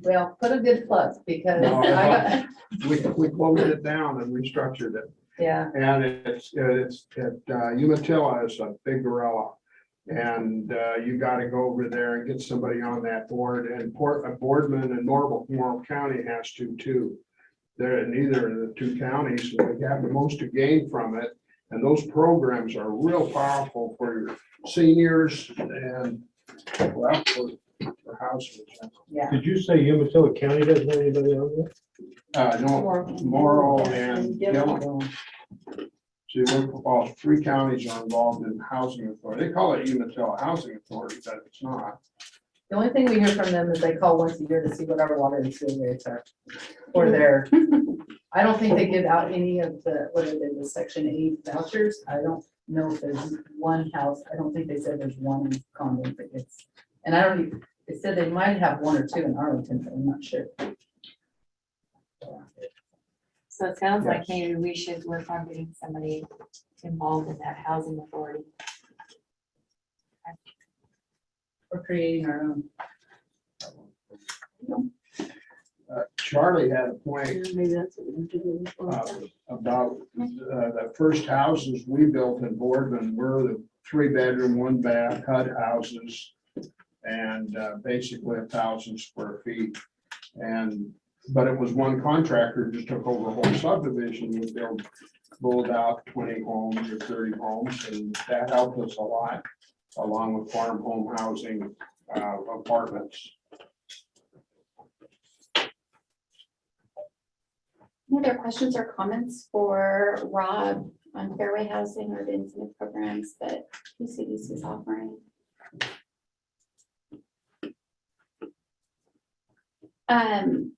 well, put a good plus because
No,
I got,
We closed it down and restructured it.
yeah.
And Umatilla is a big gorilla. And you gotta go over there and get somebody on that board, and Boardman and Morrill County has to too. They're neither of the 2 counties, and they have the most to gain from it. And those programs are real powerful for your seniors and, well, for housing.
Yeah.
Did you say Umatilla County doesn't have anybody on there?
No, Morrill and Gilliam. See, all 3 counties are involved in housing authority. They call it Umatilla Housing Authority, but it's not.
The only thing we hear from them is they call once a year to see what our water and sewer rates are. Or their, I don't think they give out any of the, what are they, the Section 8 vouchers. I don't know if there's one house. I don't think they said there's one in Condon that gets, and I don't even, they said they might have 1 or 2 in Arlington, but I'm not sure.
So it sounds like maybe we should work on getting somebody involved in that housing authority.
We're creating our own.
Charlie had a point about the first houses we built in Boardman were the 3-bedroom, 1-bath HUD houses, and basically 1,000 square feet. But it was one contractor just took over a whole subdivision and build out 20 homes or 30 homes, and that helped us a lot, along with farm home housing apartments.
Any other questions or comments for Rob on fairway housing or the incentive programs that PCDC is offering?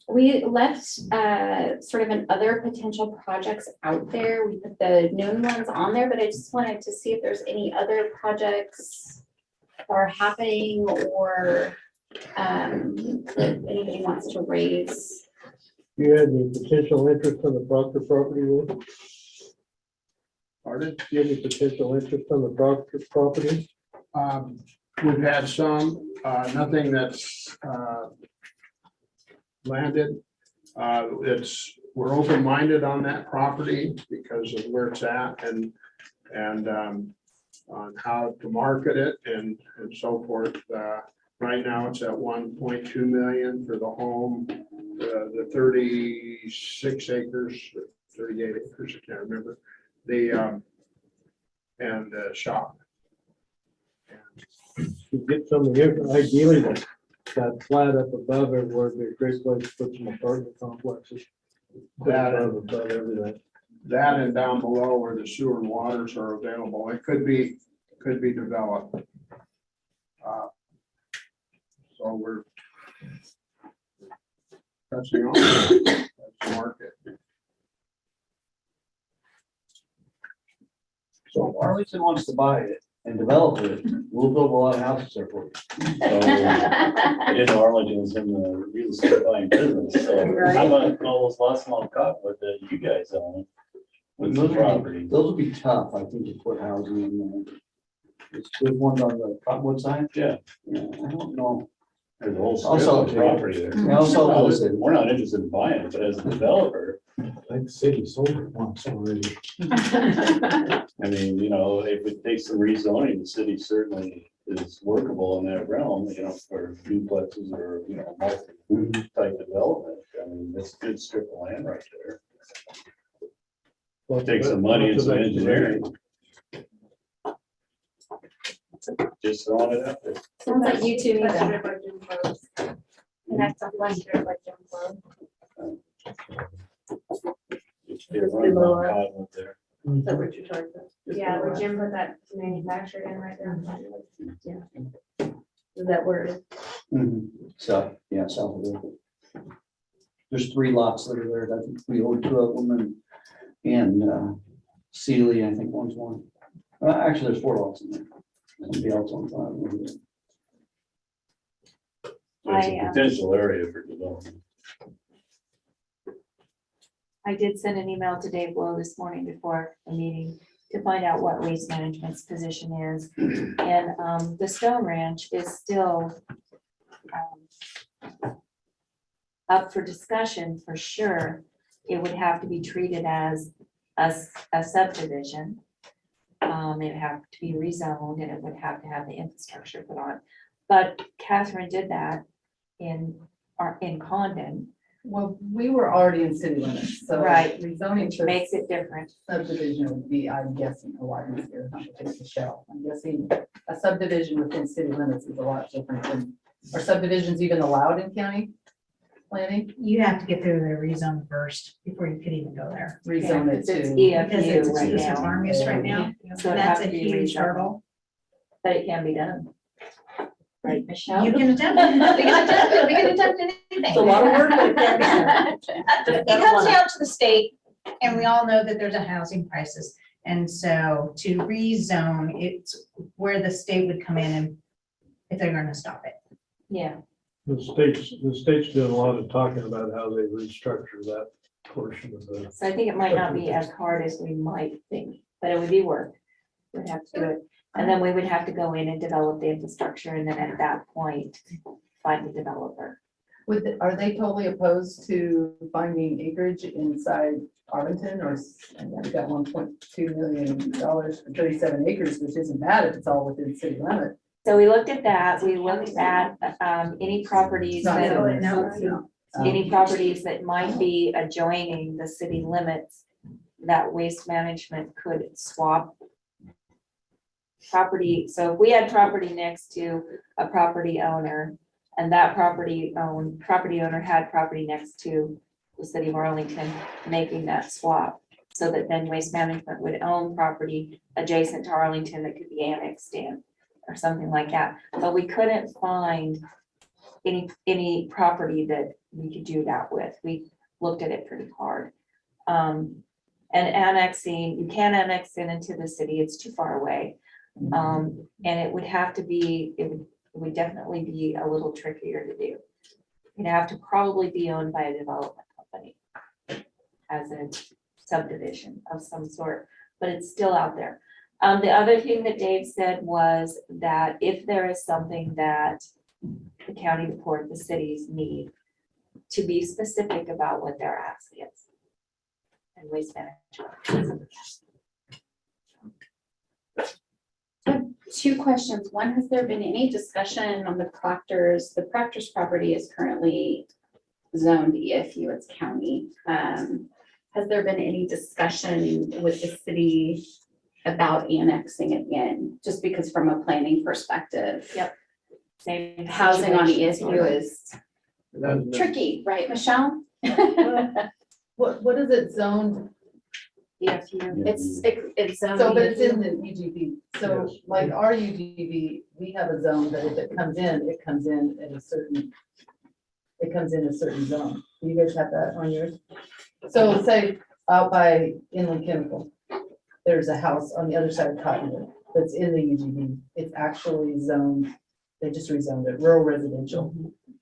We left sort of an other potential projects out there. We put the known ones on there, but I just wanted to see if there's any other projects that are happening or that anybody wants to raise.
You had any potential interest on the Proctor property? Will?
Pardon?
Do you have any potential interest on the Proctor property?
We've had some, nothing that's landed. We're open-minded on that property because of where it's at, and and on how to market it and so forth. Right now, it's at 1.2 million for the home, the 36 acres, 38 acres, I can't remember, and shop.
To get some of here, ideally, that flat up above everywhere would be a great place to put some apartment complexes. Above everything.
That and down below where the sewer and waters are available, it could be developed. So that's the market.
So if Arlington wants to buy it and develop it, we'll build a lot of houses there for you.
So, I didn't know Arlington was in the real estate buying business, so how about all those lots along Cottonwood that you guys own? With the property?
Those would be tough, I think, to put housing in there. It's good ones on the Cottonwood side.
Yeah.
Yeah, I don't know.
There's a whole
I'll
strip
sell
of
it to you.
property there.
Yeah, I'll sell those in.
We're not interested in buying it, but as a developer,
Like the city sold it once already.
I mean, you know, if it takes some rezoning, the city certainly is workable in that realm, you know, for duplexes or, you know, multi-type development. I mean, that's a good strip of land right there. Take some money and some engineering. Just throwing it out there.
Sounds like you two need
Let's do
to.
it by Jim Close. And that's a lesser by Jim Close.
It's been running on Cottonwood there.
Is that what you're talking about?
Yeah, where Jim put that manufactured in right there.
Is that where it is?
So, yeah, south of there. There's 3 lots that are there. I think we own 2 of them and Sealy, I think one's one. Actually, there's 4 lots in there. Somebody else owns one.
There's a potential area for development.
I did send an email to Dave Blow this morning before the meeting to find out what waste management's position is. And the Stone Ranch is still up for discussion for sure. It would have to be treated as a subdivision. It would have to be rezoned and it would have to have the infrastructure put on. But Catherine did that in Condon.
Well, we were already in city limits, so.
Right.
Rezoning
Which
to
makes it different.
subdivision would be, I'm guessing, a lot easier, not to take the shell. I'm guessing a subdivision within city limits is a lot different than, are subdivisions even allowed in county planning?
You have to get through the rezone first before you could even go there.
Rezone it
Because it's
to.
Because
EFU
it's
right
exclusive
now.
farm use right now.
So it
That's
has
a
to be
huge
rezoned.
hurdle.
But it can be done. Right, Michelle?
You can attempt, we can attempt anything.
It's a lot of work, but it can be done.
It comes down to the state, and we all know that there's a housing crisis. And so to rezone, it's where the state would come in and if they're gonna stop it.
Yeah,
The state's doing a lot of talking about how they restructure that portion of the.
so I think it might not be as hard as we might think, but it would be work. We'd have to do it. And then we would have to go in and develop the infrastructure and then at that point, find the developer.
Are they totally opposed to finding acreage inside Arlington or, and we've got $1.2 million for 37 acres, which isn't bad if it's all within city limit.
So we looked at that. We looked at any properties
Not
that,
really, no.
any properties that might be adjoining the city limits that waste management could swap property. So if we had property next to a property owner and that property owner had property next to the city of Arlington, making that swap so that then waste management would own property adjacent to Arlington that could be annexed in or something like that. But we couldn't find any property that we could do that with. We looked at it pretty hard. And annexing, you can't annex in into the city, it's too far away. And it would have to be, it would definitely be a little trickier to do. You'd have to probably be owned by a development company as a subdivision of some sort, but it's still out there. The other thing that Dave said was that if there is something that the county report, the cities need to be specific about what their ask is. And waste management.
Two questions. One, has there been any discussion on the Proctor's? The Proctor's property is currently zoned EFU, it's county. Has there been any discussion with the city about annexing it in? Just because from a planning perspective.
Yep. Same.
Housing on
situation.
EFU is tricky, right, Michelle?
What is it zoned?
EFU.
It's zoned.
So, but it's in the UGB. So like our UGB, we have a zone that if it comes in at a certain, it comes in a certain zone. Do you guys have that on yours? So say out by Inland Chemical, there's a house on the other side of Cottonwood that's in the UGB. It's actually zoned, they just rezoned it, rural residential.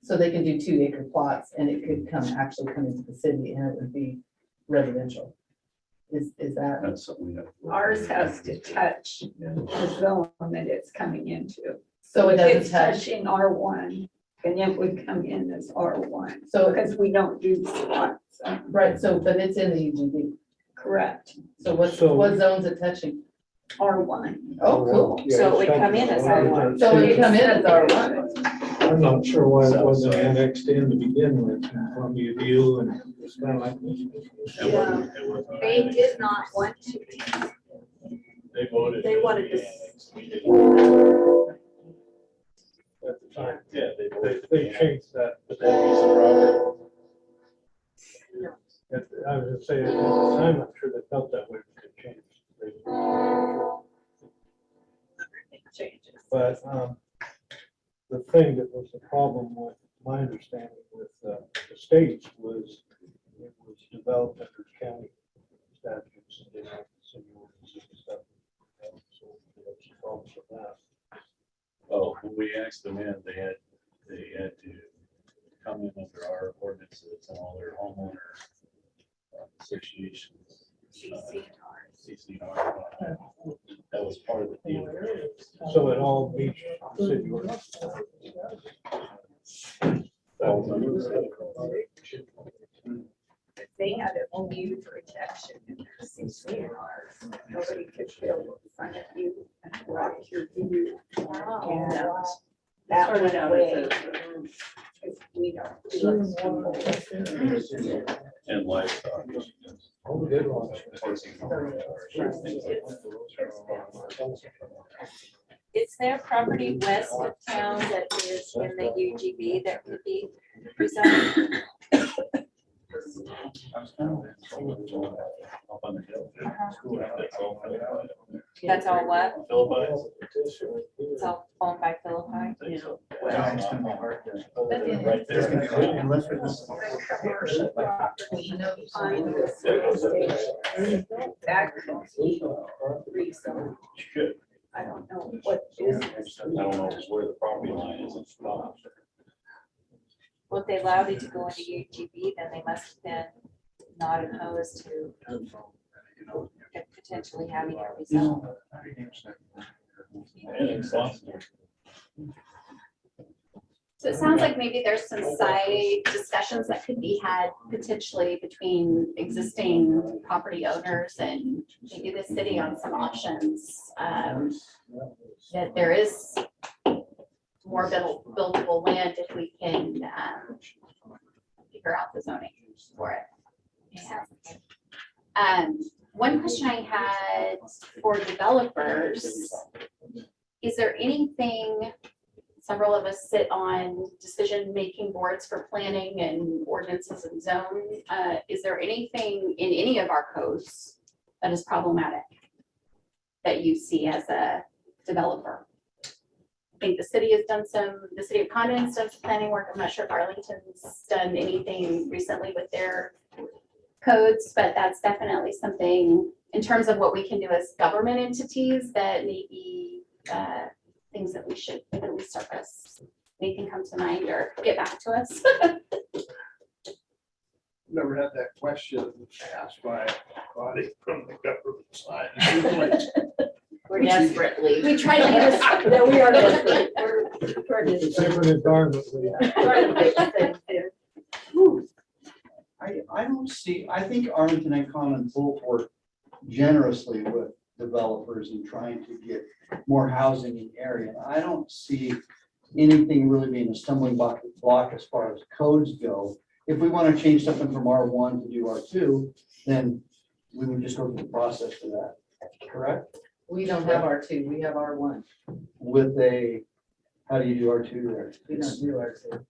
So they can do 2-acre plots and it could actually come into the city and it would be residential. Is that?
That's something we have.
Ours has to touch the zone that it's coming into.
So it
If
doesn't
it's
touch,
touching R1, then it would come in as R1.
So-
because we don't do spots.
right, so, but it's in the UGB.
Correct,
So what zones it touching?
R1.
Oh, cool.
Yeah,
So it
it's
would come in as R1.
So it would come in as R1.
I'm not sure why it wasn't annexed in to begin with, Columbia View and it's kind of like.
They did not want to.
They voted.
They wanted to.
At the time,
Yeah,
they changed that.
But that piece of property.
I was gonna say, at the time, I'm sure they felt that way, but it changed. But, the thing that was the problem with my understanding with, the states was it was developed under county statutes and they had city ordinances and stuff. So there was problems with that.
Oh, when we annexed them in, they had to come in under our ordinances and all their homeowner associations. CCNR. That was part of the deal.
So it all meets the city ordinance.
They had a view protection in their CCNRs. Nobody could build in front of you and block your view. And that went away. Because we don't do it.
And livestock.
All the good ones.
Is there property west of town that is in the UGB that would be rezoned?
Up on the hill. That's all.
That's all what?
Philippi.
It's all owned by Philippi?
Right there.
Unless it's.
Commercial property behind the station. That could be rezoned.
Good.
I don't know what is.
I don't know where the property line is. It's not.
Well, if they allowed it to go into UGB, then they must have been not opposed to potentially having it rezoned.
And it's awesome.
So it sounds like maybe there's some side discussions that could be had potentially between existing property owners and maybe the city on some options. That there is more buildable land if we can figure out the zoning for it. Yeah. One question I had for developers, is there anything, several of us sit on decision-making boards for planning and ordinances and zone. Is there anything in any of our codes that is problematic that you see as a developer? I think the city has done the City of Condon has done some planning work. I'm not sure if Arlington's done anything recently with their codes, but that's definitely something in terms of what we can do as government entities that may be things that we should at least surface. Anything come to mind or get back to us?
Never had that question asked by anybody from the government side.
We're desperately. We try to get us.
No, we are desperate. We're
Different environment.
trying to fix things here.
I don't see, I think Arlington and Common both work generously with developers and trying to get more housing in the area. I don't see anything really being a stumbling block as far as codes go. If we want to change something from R1 to do R2, then we would just go through the process for that, correct?
We don't have R2, we have R1.
With a, how do you do R2 there?
We don't do R2.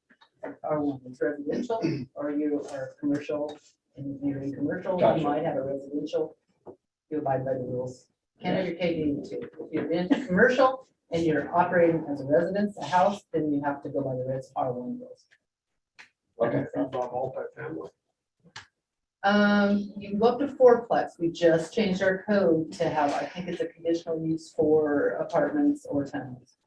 R1 is residential, or you are commercial, and if you're in commercial,
Gotcha.
you might have a residential. You abide by the rules. Can't have your KD too. If you're in commercial and you're operating as a residence, a house, then you have to go by the res R1 rules.
Okay.
Multifamily.
You can go up to fourplex. We just changed our code to have, I think it's a conditional use for apartments or towns.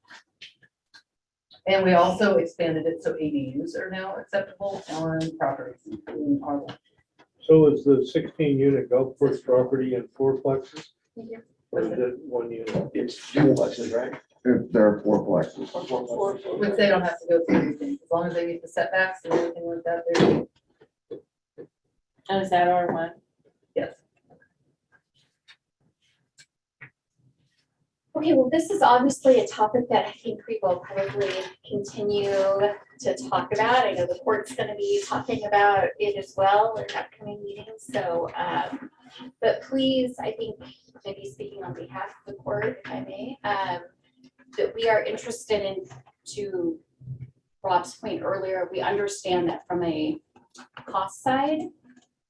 And we also expanded it so ADUs are now acceptable on properties in R1.
So is the 16-unit golf course property in fourplexes? Or is it one unit?
It's duplexes, right?
If they're fourplexes.
Which they don't have to go through everything, as long as they meet the setbacks and everything like that, they're,
Oh, is that R1?
yes.
Okay, well, this is obviously a topic that I think we will probably continue to talk about. I know the court's gonna be talking about it as well in upcoming meetings, so, but please, I think, maybe speaking on behalf of the court, if I may, that we are interested in, to Rob's point earlier, we understand that from a cost side,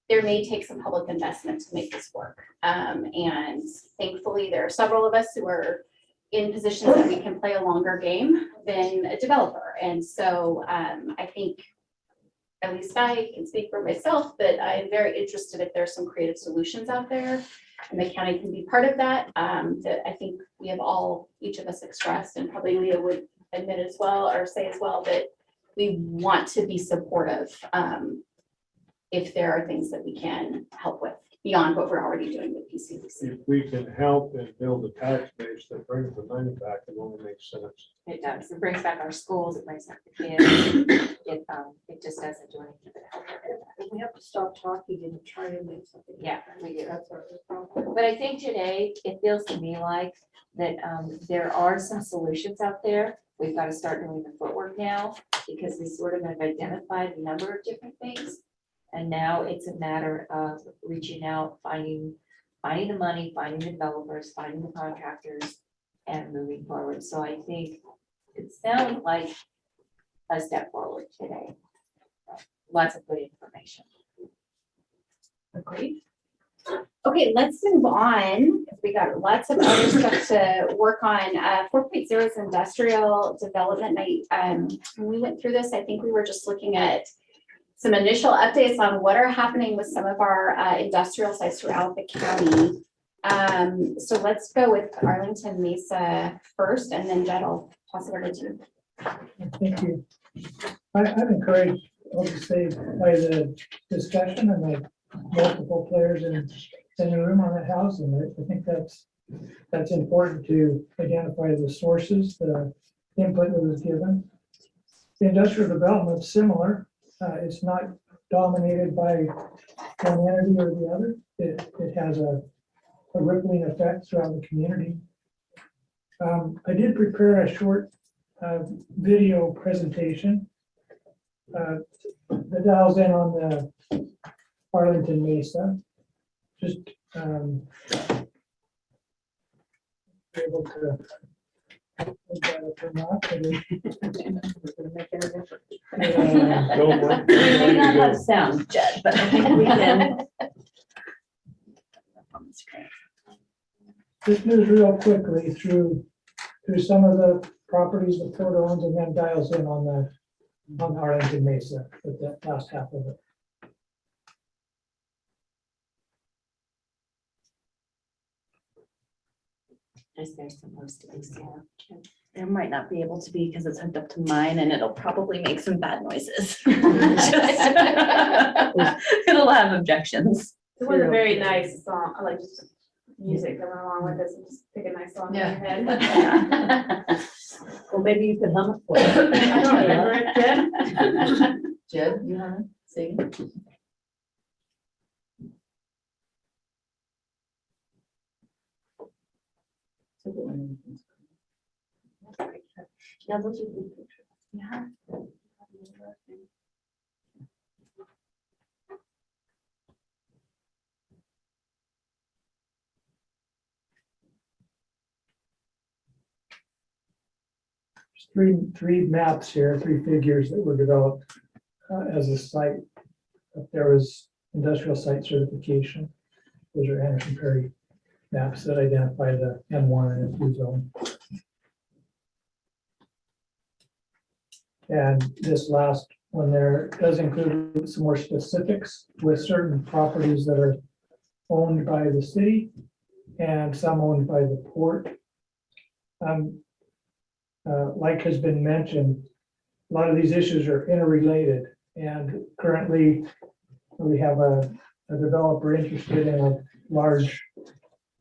there may take some public investment to make this work. And thankfully, there are several of us who are in positions that we can play a longer game than a developer. And so I think, at least I can speak for myself, that I'm very interested if there's some creative solutions out there and the county can be part of that. That I think we have all, each of us expressed, and probably Leah would admit as well, or say as well, that we want to be supportive if there are things that we can help with beyond what we're already doing with PCDC.
If we can help and build a tax base that brings the money back, it only makes sense.
It does. It brings back our schools, it brings back the kids. It just doesn't do anything but help.
We have to stop talking and try and make something.
Yeah, we do.
That's our problem.
But I think today, it feels to me like that there are some solutions out there. We've got to start doing the footwork now, because we sort of have identified a number of different things. And now it's a matter of reaching out, finding the money, finding the developers, finding the contractors, and moving forward. So I think it sounds like a step forward today. Lots of good information.
Agreed. Okay, let's move on. We got lots of other stuff to work on. 4.0 is industrial development. When we went through this, I think we were just looking at some initial updates on what are happening with some of our industrial sites throughout the county. So let's go with Arlington Mesa first, and then Jed, I'll toss it over to you.
Thank you. I'm encouraged, obviously, by the discussion and the multiple players in the room on that house, and I think that's important to identify the sources, the input that was given. The industrial development is similar. It's not dominated by one entity or the other. It has a rippling effect throughout the community. I did prepare a short video presentation that dials in on the Arlington Mesa. Just be able to look at it or not, but
We may not have sound, Jed, but I think we can.
Just moves real quickly through some of the properties the Port owns, and then dials in on Arlington Mesa with that last half of it.
Is there supposed to be sound?
There might not be able to be because it's hooked up to mine and it'll probably make some bad noises. It'll have objections.
It was a very nice song. I like just music coming along with this and just pick a nice song in your head.
Well, maybe you can hum it for us.
I don't remember it, Jed.
Jed, you want to sing?
Yeah, those are good pictures. Yeah.
Three maps here, three figures that were developed as a site. If there was industrial site certification, those are Anderson Perry maps that identify the M1 and M2 zone. And this last one there does include some more specifics with certain properties that are owned by the city and some owned by the port. Like has been mentioned, a lot of these issues are interrelated, and currently we have a developer interested in a large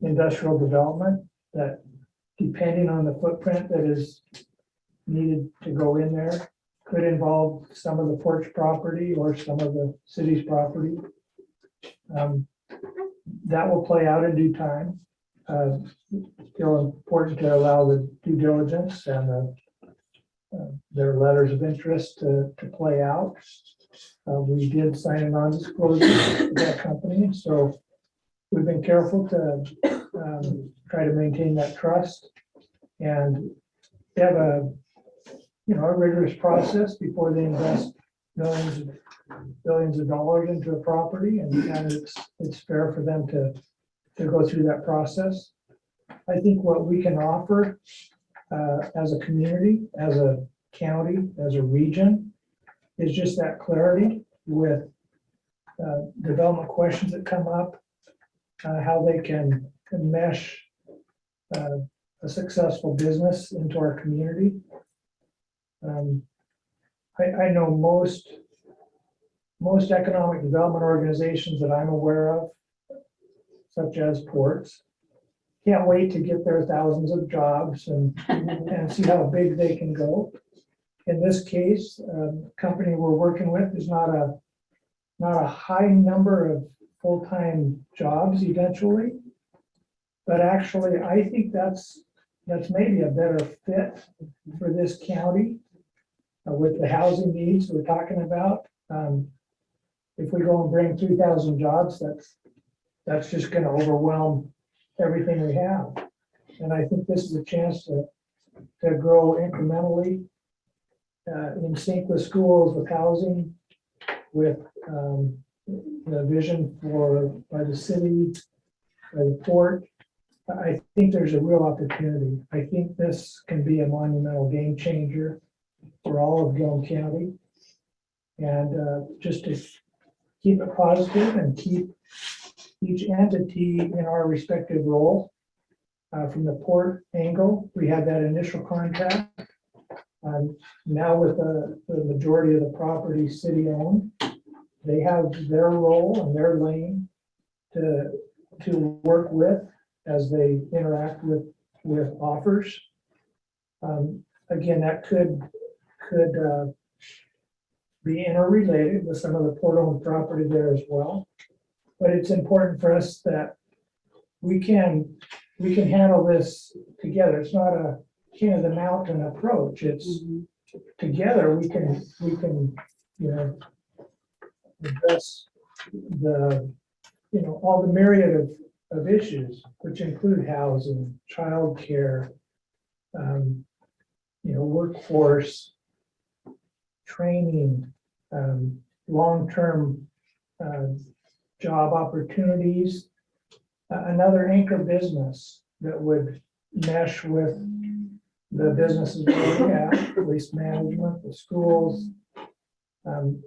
industrial development that, depending on the footprint that is needed to go in there, could involve some of the port's property or some of the city's property. That will play out in due time. Still important to allow the due diligence and their letters of interest to play out. We did sign a non-disclosure with that company, so we've been careful to try to maintain that trust and have a rigorous process before they invest billions of dollars into a property, and it's fair for them to go through that process. I think what we can offer as a community, as a county, as a region, is just that clarity with development questions that come up, how they can mesh a successful business into our community. I know most economic development organizations that I'm aware of, such as ports, can't wait to get their thousands of jobs and see how big they can go. In this case, company we're working with is not a high number of full-time jobs eventually, but actually I think that's maybe a better fit for this county with the housing needs we're talking about. If we go and bring 3,000 jobs, that's just going to overwhelm everything we have. And I think this is a chance to grow incrementally in sync with schools, with housing, with the vision by the city, by the port. I think there's a real opportunity. I think this can be a monumental game changer for all of Gilliam County. And just to keep it positive and keep each entity in our respective role. From the port angle, we had that initial contact. Now with the majority of the property city owned, they have their role and their lane to work with as they interact with offers. Again, that could be interrelated with some of the port-owned property there as well. But it's important for us that we can handle this together. It's not a king of the mountain approach. It's together we can address all the myriad of issues, which include housing, childcare, workforce, training, long-term job opportunities, another anchor business that would mesh with the businesses that we have, waste management, the schools, an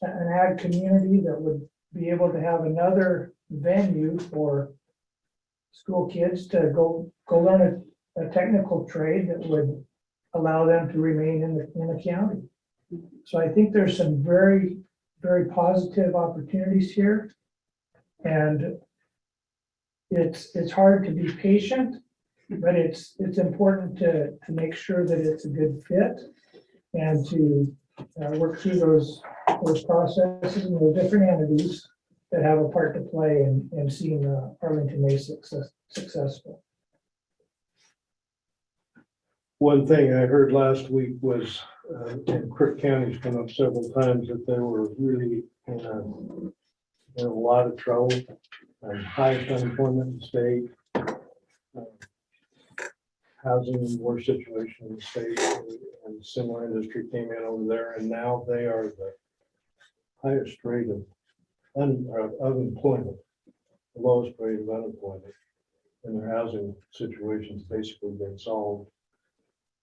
ag community that would be able to have another venue for school kids to go learn a technical trade that would allow them to remain in the county. So I think there's some very, very positive opportunities here. And it's hard to be patient, but it's important to make sure that it's a good fit and to work through those processes and the different entities that have a part to play in seeing Arlington Mesa successful.
One thing I heard last week was, and Crook County's come up several times, that they were really in a lot of trouble, highest unemployment in the state. Housing in worse situation in the state, and similar industry came in over there, and now they are the highest rate of unemployment, the lowest rate of unemployment. And their housing situation's basically been solved.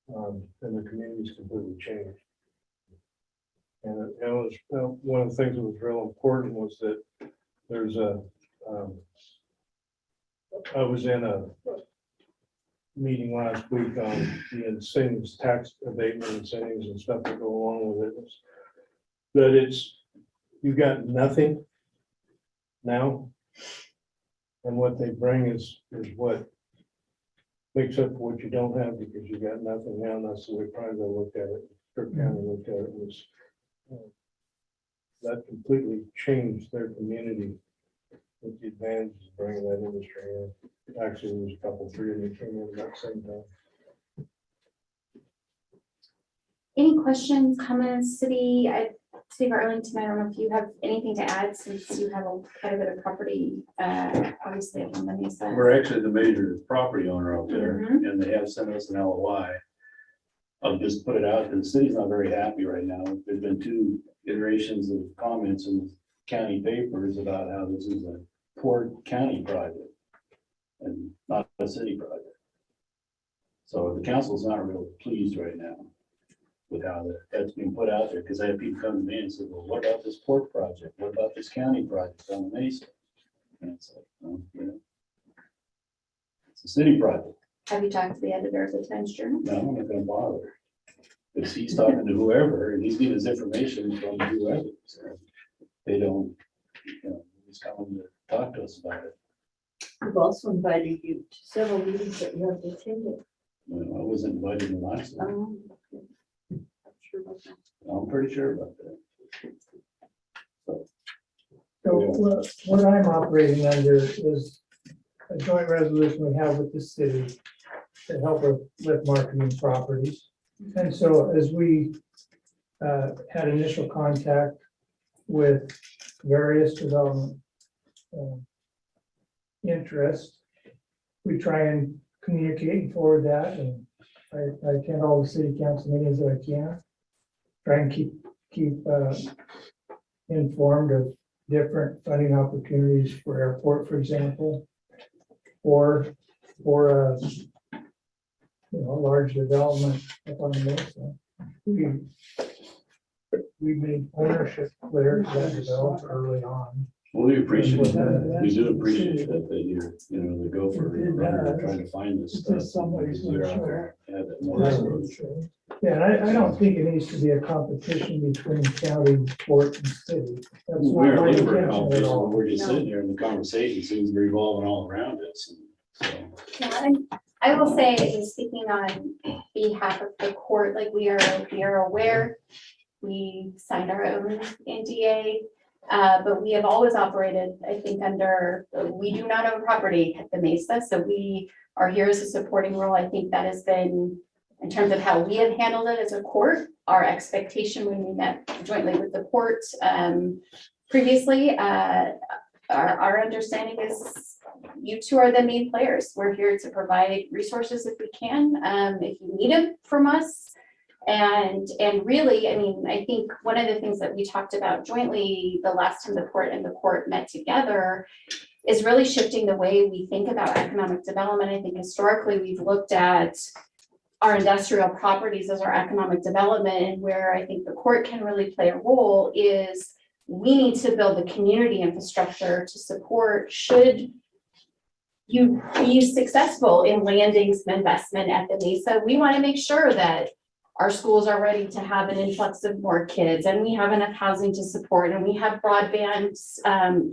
And the community's completely changed. And it was, one of the things that was real important was that there's I was in a meeting last week on the incentives, tax abatement incentives and stuff that go along with it. That it's, you got nothing now. And what they bring is what makes up for what you don't have, because you got nothing now. And that's the way Prineville looked at it. Kirk County looked at it, was that completely changed their community with the advantages of bringing that industry in. Actually, there was a couple, three of them came in at that same time.
Any questions, comments, City of Arlington? I don't know if you have anything to add, since you have quite a bit of property, obviously on the Mesa.
We're actually the major property owner out there, and they have sent us an LOI. I'll just put it out, the city's not very happy right now. There's been 2 iterations of comments in county papers about how this is a poor county project and not a city project. So the council's not real pleased right now with how that's being put out there, because I have people come to me and say, well, what about this port project? What about this county project on the Mesa? And it's like, well, you know, it's a city project.
Have you talked to the editor of the Adjournment?
No, I'm not gonna bother. Because he's talking to whoever, and he's getting his information from whoever. So they don't, you know, he's coming to talk to us about it.
I've also invited you to several meetings that you have attended.
You know, I wasn't invited in the last one.
Sure about that.
I'm pretty sure about that.
So what I'm operating under is a joint resolution we have with the city to help with marketing properties. And so as we had initial contact with various development interests, we try and communicate and forward that, and I attend all the city council meetings that I can. Try and keep informed of different funding opportunities for airport, for example, or for a large development up on the Mesa. We made ownership clear to that developer early on.
Well, we appreciate that. We do appreciate that you're, you know, the gopher trying to find this stuff. Because you're out there, have that notice.
Yeah, and I don't think it needs to be a competition between county, port, and city. That's
We're
not my
looking for
intention at
competition,
all.
we're just sitting here and the conversation seems to be revolving all around us. So,
Yeah, and I will say, speaking on behalf of the court, like we are aware, we signed our own NDA, but we have always operated, I think, under, we do not own property at the Mesa, so we are here as a supporting role. I think that has been, in terms of how we have handled it as a court, our expectation when we met jointly with the court previously, our understanding is you two are the main players. We're here to provide resources if we can, if you need them from us. And really, I mean, I think one of the things that we talked about jointly the last time the court and the court met together is really shifting the way we think about economic development. I think historically we've looked at our industrial properties as our economic development, and where I think the court can really play a role is we need to build the community infrastructure to support should you be successful in landing some investment at the Mesa. We want to make sure that our schools are ready to have an influx of more kids, and we have enough housing to support, and we have broadband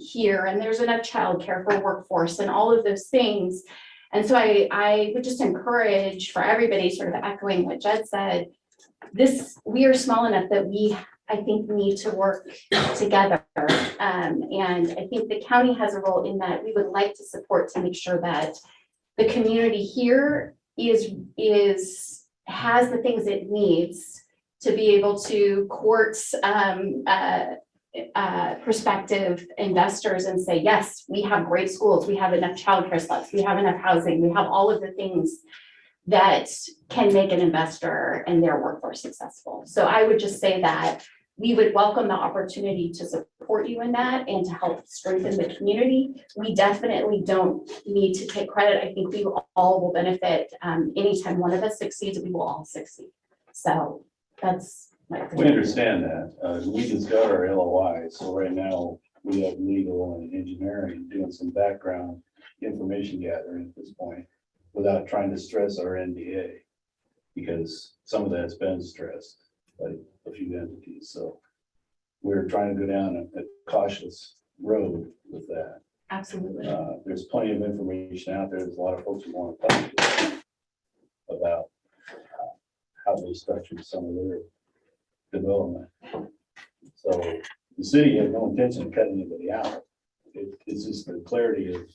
here, and there's enough childcare for workforce and all of those things. And so I would just encourage for everybody, sort of echoing what Jed said, we are small enough that we, I think, need to work together. And I think the county has a role in that. We would like to support to make sure that the community here has the things it needs to be able to court prospective investors and say, yes, we have great schools, we have enough childcare slots, we have enough housing, we have all of the things that can make an investor and their workforce successful. So I would just say that we would welcome the opportunity to support you in that and to help strengthen the community. We definitely don't need to take credit. I think we all will benefit. Anytime one of us succeeds, we will all succeed. So that's my.
We understand that. We just got our LOI, so right now we have legal and engineering doing some background information gathering at this point without trying to stress our NDA, because some of that's been stressed by a few entities. So we're trying to go down a cautious road with that.
Absolutely.
There's plenty of information out there. There's a lot of folks who want to talk to about how they structured some of their development. So the city has no intention of cutting anybody out. It's just the clarity of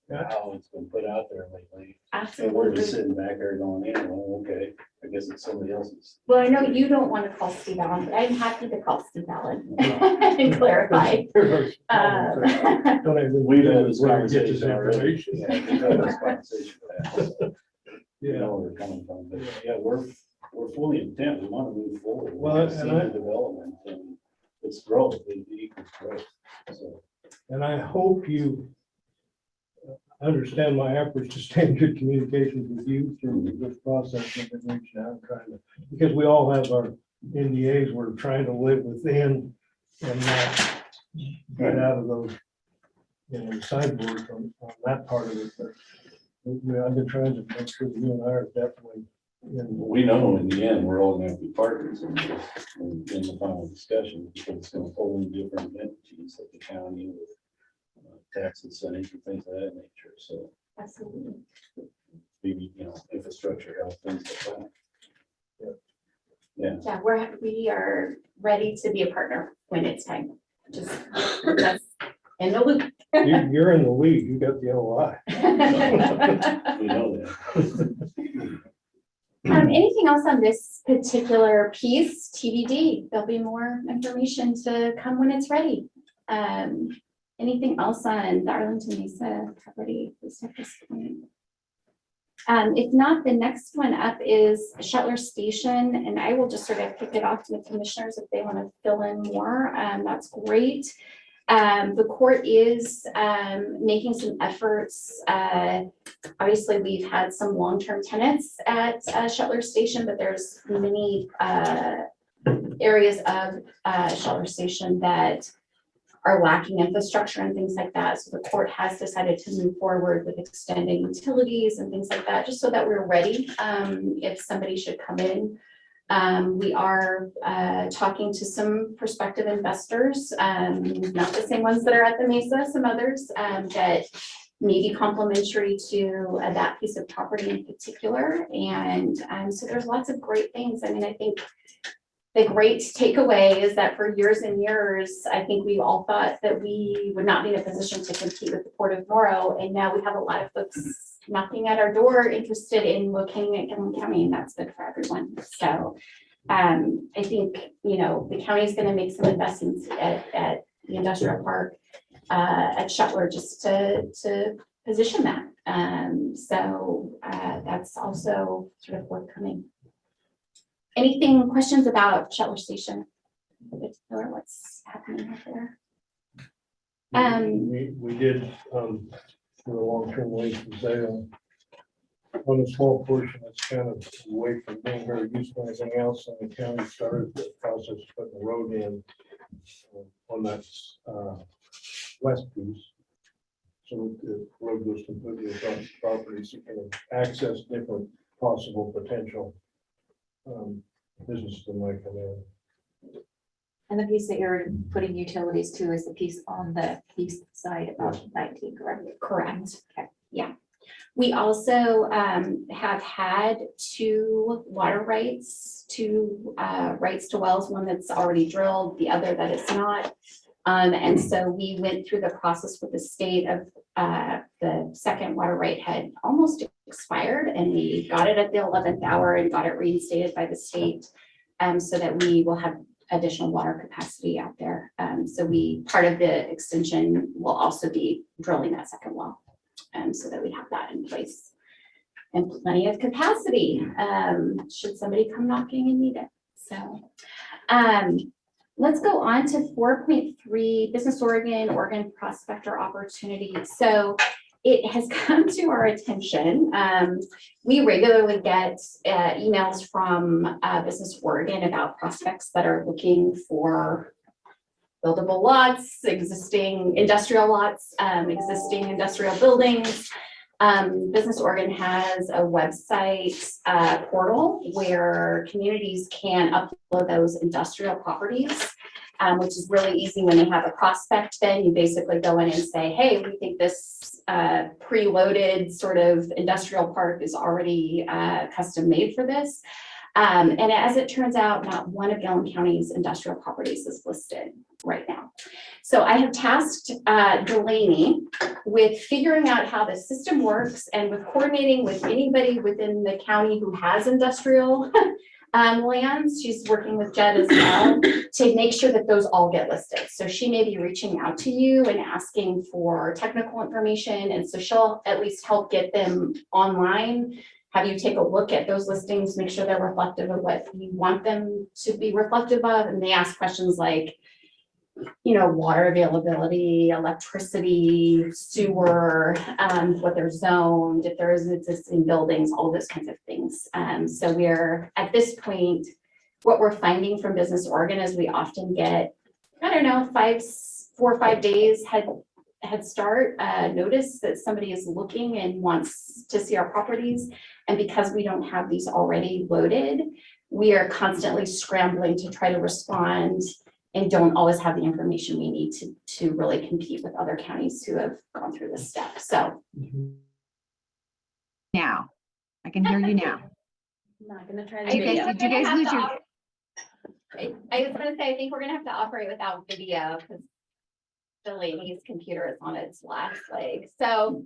how it's been put out there lately. And we're just
Absolutely.
sitting back there going, yeah, well, okay, I guess it's somebody else's.
Well, I know you don't want to call Steve Allen, but I'm happy to call Steve Allen and clarify.
We've had this
Where to get this
conversation already.
information.
Yeah, we've had this conversation for that, so we
Yeah.
know where we're coming from, but yeah, we're fully intent, we want to move forward. We
Well,
want to
and
see
I-
the development and it's growth, it equals growth, so.
And I hope you understand my efforts to stay in good communications with you through this process. I've been reaching out and trying to, because we all have our NDAs, we're trying to live within and not get out of those, sideboards on that part of it. But I've been trying to make sure that you and I are definitely in.
We know in the end, we're all gonna have to be partners in this, in the final discussion, because it's gonna pull in different entities like the county with tax incentives and things of that nature, so
Absolutely.
maybe, infrastructure, health, things like that.
Yeah, we are ready to be a partner when it's time. Just put us in the loop.
You're in the lead, you got the LOI.
We know that.
Anything else on this particular piece? TBD, there'll be more information to come when it's ready. Anything else on the Arlington Mesa property at this point? If not, the next one up is Shutler Station, and I will just sort of kick it off to the commissioners if they want to fill in more. That's great. The court is making some efforts. Obviously, we've had some long-term tenants at Shutler Station, but there's many areas of Shutler Station that are lacking infrastructure and things like that. So the court has decided to move forward with extending utilities and things like that, just so that we're ready if somebody should come in. We are talking to some prospective investors, not the same ones that are at the Mesa, some others that may be complementary to that piece of property in particular. And so there's lots of great things. I mean, I think the great takeaway is that for years and years, I think we all thought that we would not be in a position to compete with the Port of Morrow. And now we have a lot of folks knocking at our door interested in locating at Gilliam County, and that's good for everyone. So I think, the county is going to make some investments at the industrial park at Shutler just to position that. So that's also sort of forthcoming. Anything, questions about Shutler Station? Or what's happening out there?
We did, do a long-term lease for sale on a small portion that's kind of away from being very useful to anything else, and the county started the process of putting the road in on that west piece. So the road goes completely across the property, so you can access different possible potential businesses that might come in.
And the piece that you're putting utilities to is the piece on the east side of 19, correct?
Correct.
Okay.
Yeah. We also have had two water rights, two rights to wells, one that's already drilled, the other that is not. And so we went through the process with the state of, the second water right had almost expired, and we got it at the 11th hour and got it reinstated by the state. So that we will have additional water capacity out there. So part of the extension will also be drilling that second well. So that we have that in place. And plenty of capacity, should somebody come knocking and need it. So, let's go on to 4.3, Business Oregon Prospector opportunity. So it has come to our attention. We regularly get emails from Business Oregon about prospects that are looking for buildable lots, existing industrial lots, existing industrial buildings. Business Oregon has a website portal where communities can upload those industrial properties, which is really easy when they have a prospect. Then you basically go in and say, hey, we think this preloaded sort of industrial park is already custom made for this. And as it turns out, not one of Gilliam County's industrial properties is listed right now. So I have tasked Delaney with figuring out how the system works and with coordinating with anybody within the county who has industrial lands. She's working with Jed as well to make sure that those all get listed. So she may be reaching out to you and asking for technical information. And so she'll at least help get them online. Have you take a look at those listings, make sure they're reflective of what you want them to be reflective of. And they ask questions like, you know, water availability, electricity, sewer, what they're zoned, if there is existing buildings, all those kinds of things. So we're at this point, what we're finding from Business Oregon is we often get, I don't know, 4 or 5 days head start notice that somebody is looking and wants to see our properties. And because we don't have these already loaded, we are constantly scrambling to try to respond and don't always have the information we need to really compete with other counties who have gone through this step. So
Now, I can hear you now.
I'm not gonna try the
Did you
video.
guys, did you guys lose your,
I was gonna say, I think we're gonna have to operate without video because the lady's computer is on its last leg. So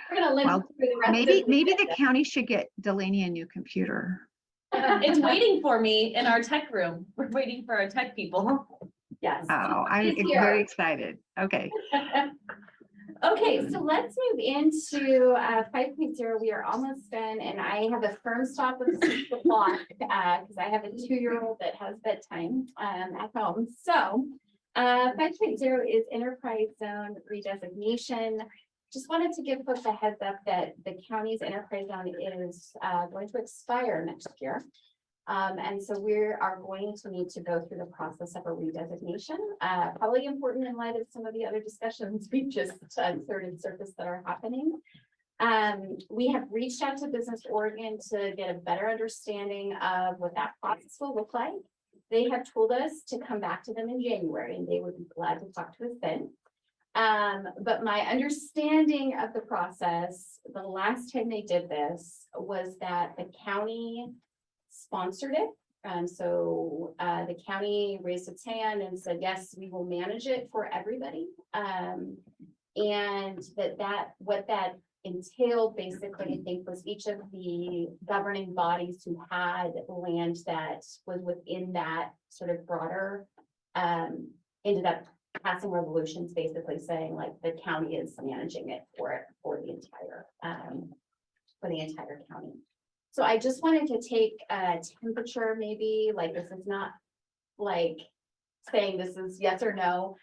we're gonna live
well,
through the rest
maybe
of the
the
agenda.
county should get Delaney a new computer.
It's waiting for me in our tech room. We're waiting for our tech people.
Yes.
Oh, I'm
It's here.
very excited. Okay.
Okay, so let's move into 5.0. We are almost done, and I have a firm stop of the clock because I have a 2-year-old that has bedtime at home. So 5.0 is enterprise zone redesignation. Just wanted to give folks a heads up that the county's enterprise zone is going to expire next year. And so we are going to need to go through the process of a redesignation, probably important in light of some of the other discussions we've just started surface that are happening. We have reached out to Business Oregon to get a better understanding of what that process will look like. They have told us to come back to them in January, and they would be glad to talk to us then. But my understanding of the process, the last time they did this was that the county sponsored it. So the county raised its hand and said, yes, we will manage it for everybody. And what that entailed basically, I think, was each of the governing bodies who had land that was within that sort of broader, ended up passing resolutions basically saying like the county is managing it for the entire county. So I just wanted to take a temperature, maybe like this is not like saying this is yes or no.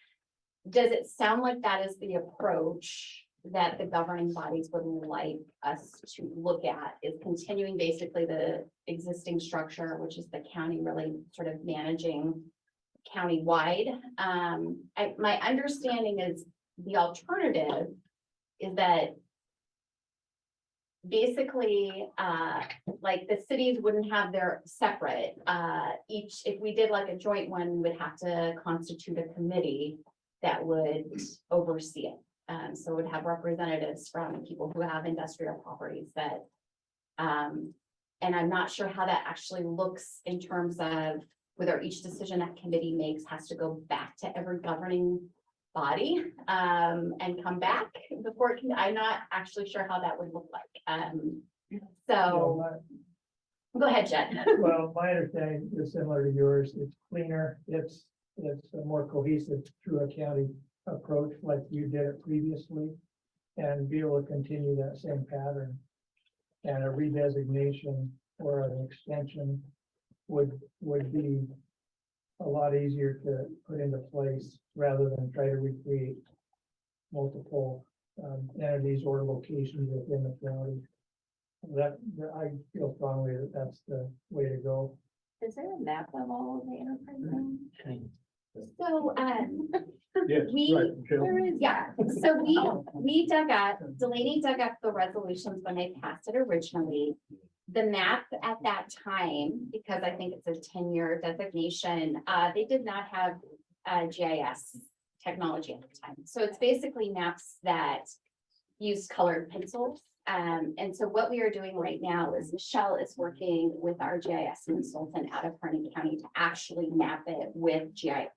Does it sound like that is the approach that the governing bodies would like us to look at, is continuing basically the existing structure, which is the county really sort of managing county-wide? My understanding is the alternative is that basically like the cities wouldn't have their separate, if we did like a joint one, we would have to constitute a committee that would oversee it. So it would have representatives from people who have industrial properties that, and I'm not sure how that actually looks in terms of whether each decision that committee makes has to go back to every governing body, and come back before it can, I'm not actually sure how that would look like. So, go ahead, Jen.
Well, my understanding is similar to yours. It's cleaner. It's a more cohesive through a county approach like you did it previously. And be able to continue that same pattern. And a redesignation or an extension would be a lot easier to put into place rather than try to recreate multiple entities or locations within the county. That I feel strongly that that's the way to go.
Is there a map of all of the enterprise zones?
So,
Yes,
We-
right, Jill.
yeah, so we dug up, Delaney dug up the resolutions when they passed it originally. The map at that time, because I think it's a 10-year designation, they did not have GIS technology at the time. So it's basically maps that use colored pencils. And so what we are doing right now is Michelle is working with our GIS consultant out of Hardin County to actually map it with GIS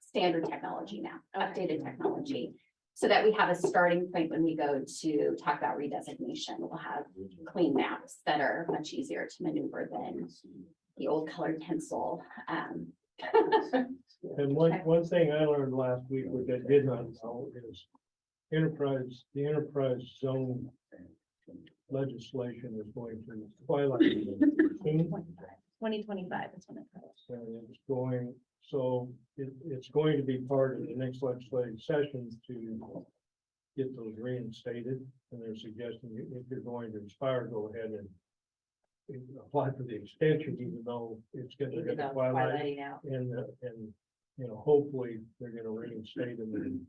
standard technology now, updated technology, so that we have a starting point when we go to talk about redesignation. We'll have clean maps that are much easier to maneuver than the old colored pencil.
And one thing I learned last week, which I did not know, is the enterprise zone legislation is going to twilight soon.
2025 is when it comes.
And it's going, so it's going to be part of the next legislative session to get those reinstated. And they're suggesting if you're going to expire, go ahead and apply for the extension, even though it's going to
Even
get
though
twilight.
twilighting out.
And, you know, hopefully they're going to reinstate them and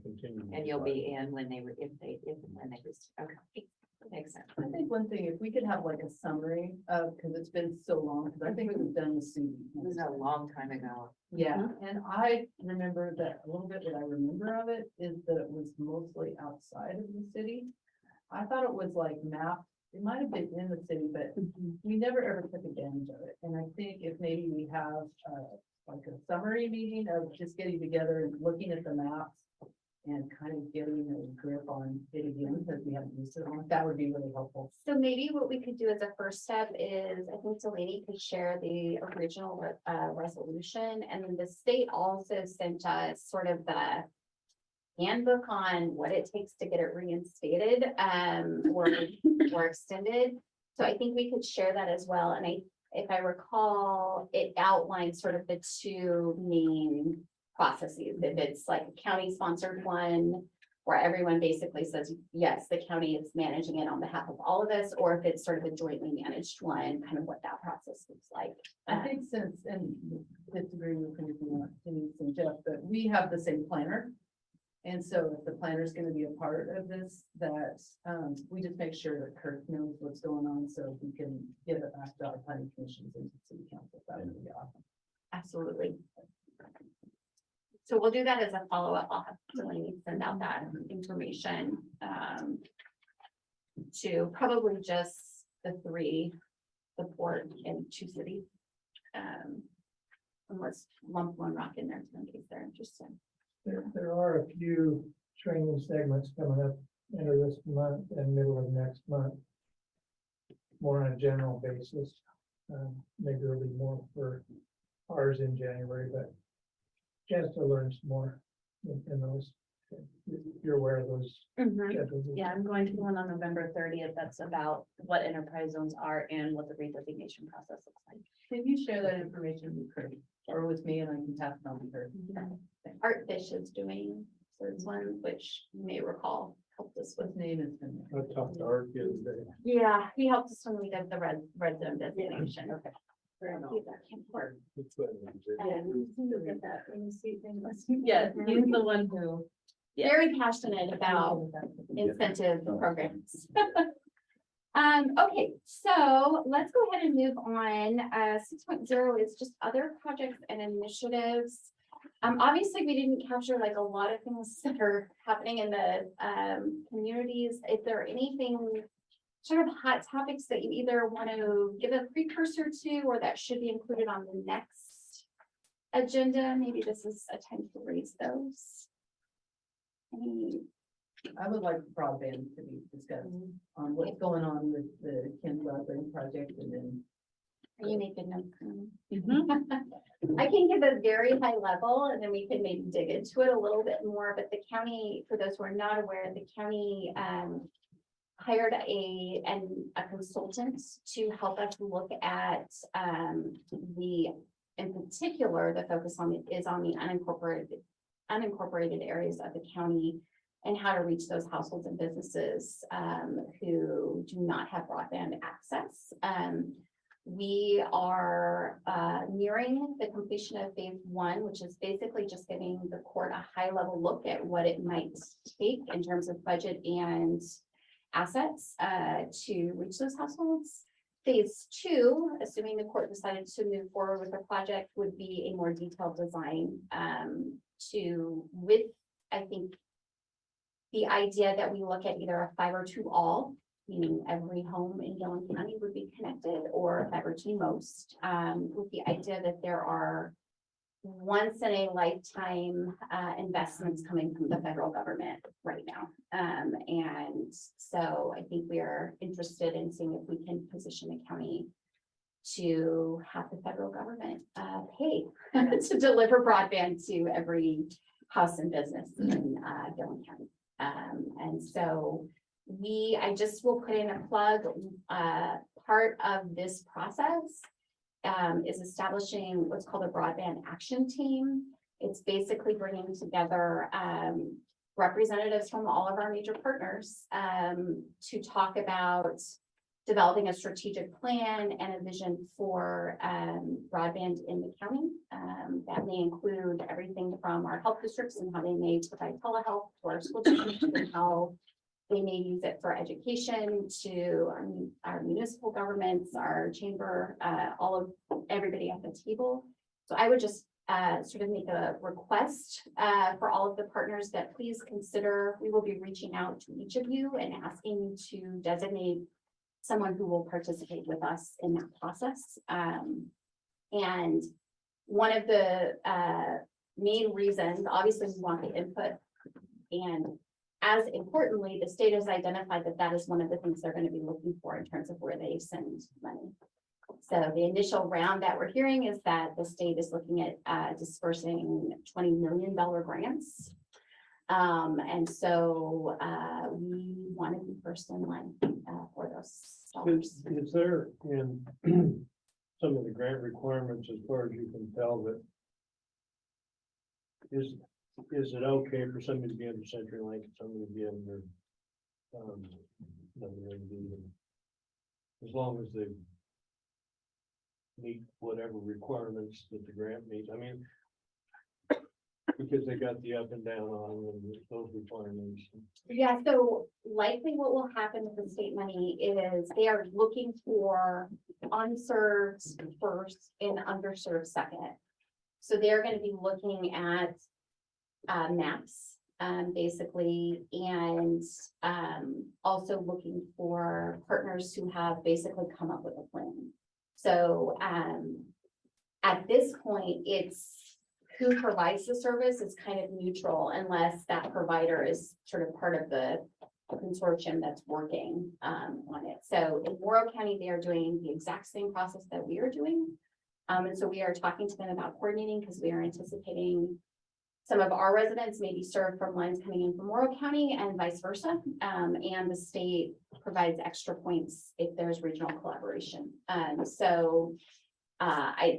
continue.
And you'll be in when they were, if and when they was, okay, makes sense.
I think one thing, if we could have like a summary of, because it's been so long, because I think it was done with Susie.
It was a long time ago.
Yeah, and I remember that a little bit, what I remember of it is that it was mostly outside of the city. I thought it was like mapped, it might have been in the city, but we never ever took advantage of it. And I think if maybe we have like a summary meeting of just getting together and looking at the maps and kind of getting a grip on it again, because we haven't used it on, that would be really helpful.
So maybe what we could do as a first step is, I think Delaney could share the original resolution, and then the state also sent us sort of the handbook on what it takes to get it reinstated, or extended. So I think we could share that as well. And if I recall, it outlines sort of the two main processes. If it's like a county sponsored one, where everyone basically says, yes, the county is managing it on behalf of all of us, or if it's sort of a jointly managed one, kind of what that process looks like.
I think since, and disagree with anything Denise and Jeff, but we have the same planner. And so if the planner is going to be a part of this, that we just make sure that Kirk knows what's going on, so we can get it back to our planning commissions and city council. That would be awesome.
Absolutely. So we'll do that as a follow-up. I'll have Delaney send out that information to probably just the three, the port and two cities. Let's lump one rock in there too, in case they're interested.
There are a few training segments coming up end of this month and middle of next month. More on a general basis. Maybe there'll be more for ours in January, but chance to learn some more in those. You're aware of those schedules.
Yeah, I'm going to the one on November 30th. That's about what enterprise zones are and what the redesignation process looks like.
Can you share that information with Kirk or with me, and I can pass it on to her?
Artfish is doing third one, which you may recall helped us with.
His name is in there.
I talked to Art the other day.
Yeah, he helped us when we did the red zone designation. Okay.
It's what it is.
Yeah, he's the one who.
Very passionate about incentive programs. Okay, so let's go ahead and move on. 6.0 is just other projects and initiatives. Obviously, we didn't capture like a lot of things that are happening in the communities. If there are anything sort of hot topics that you either want to give a precursor to, or that should be included on the next agenda, maybe this is a time to raise those. Any,
I would like broadband to be discussed on what's going on with the Ken Broadband project and then.
are you making notes? I can give a very high level and then we can maybe dig into it a little bit more, but the county, for those who are not aware, the county hired a consultant to help us look at in particular, the focus on it is on the unincorporated areas of the county and how to reach those households and businesses who do not have broadband access. We are nearing the completion of phase 1, which is basically just giving the court a high level look at what it might take in terms of budget and assets to reach those households. Phase 2, assuming the court decided to move forward with the project, would be a more detailed design with, I think, the idea that we look at either a fiber to all, meaning every home in Gilliam County would be connected, or fiber to most, with the idea that there are once in a lifetime investments coming from the federal government right now. And so I think we are interested in seeing if we can position the county to have the federal government pay to deliver broadband to every house and business in Gilliam County. And so I just will put in a plug, part of this process is establishing what's called a broadband action team. It's basically bringing together representatives from all of our major partners to talk about developing a strategic plan and a vision for broadband in the county. That may include everything from our health districts and how they may provide telehealth to our school districts and how they may use it for education, to our municipal governments, our chamber, everybody at the table. So I would just sort of make a request for all of the partners that please consider, we will be reaching out to each of you and asking you to designate someone who will participate with us in that process. And one of the main reasons, obviously we want the input, and as importantly, the state has identified that that is one of the things they're going to be looking for in terms of where they send money. So the initial round that we're hearing is that the state is looking at dispersing $20 million grants. And so we want to be first in line for those dollars.
Is there in some of the grant requirements, as far as you can tell, that is it okay for somebody to be under CenturyLink and somebody to be under as long as they meet whatever requirements that the grant meets? I mean, because they got the up and down on them and those requirements.
Yeah, so likely what will happen with the state money is they are looking for unserved first and underserved second. So they're going to be looking at maps, basically, and also looking for partners who have basically come up with a plan. So at this point, it's who provides the service is kind of neutral unless that provider is sort of part of the consortium that's working on it. So in Morrow County, they are doing the exact same process that we are doing. And so we are talking to them about coordinating because we are anticipating some of our residents may be served from lines coming in from Morrow County and vice versa. And the state provides extra points if there's regional collaboration.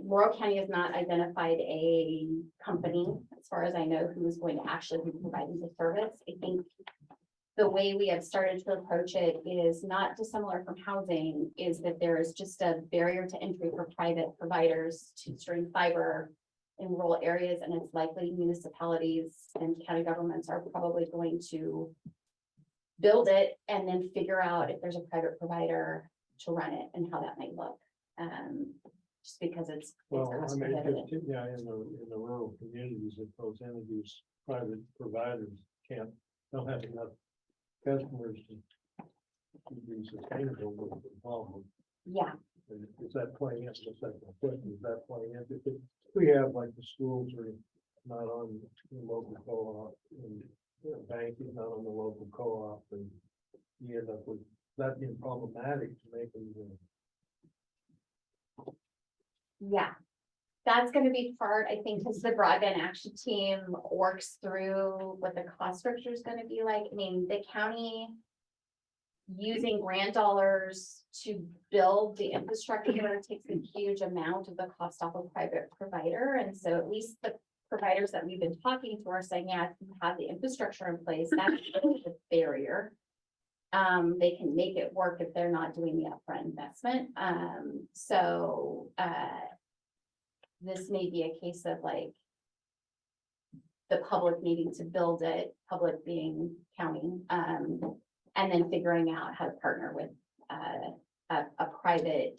Morrow County has not identified a company, as far as I know, who is going to actually be providing the service. I think the way we have started to approach it is not dissimilar from housing, is that there is just a barrier to entry for private providers to string fiber in rural areas, and it's likely municipalities and county governments are probably going to build it and then figure out if there's a private provider to run it and how that might look. Just because it's cost prohibitive.
Yeah, in the rural communities, if those entities, private providers don't have enough customers to be sustainable with the problem.
Yeah,
Is that playing into the second question? Is that playing into, if we have like the schools are not on the local co-op and banking not on the local co-op and you end up with that being problematic to make them.
Yeah. That's gonna be part, I think, because the broadband action team works through what the cost structure is gonna be like. I mean, the county using grant dollars to build the infrastructure takes a huge amount of the cost off of private provider. And so at least the providers that we've been talking to are saying, yeah, if you have the infrastructure in place, that's the barrier. They can make it work if they're not doing the upfront investment. This may be a case of like the public needing to build it, public being county, and then figuring out how to partner with a private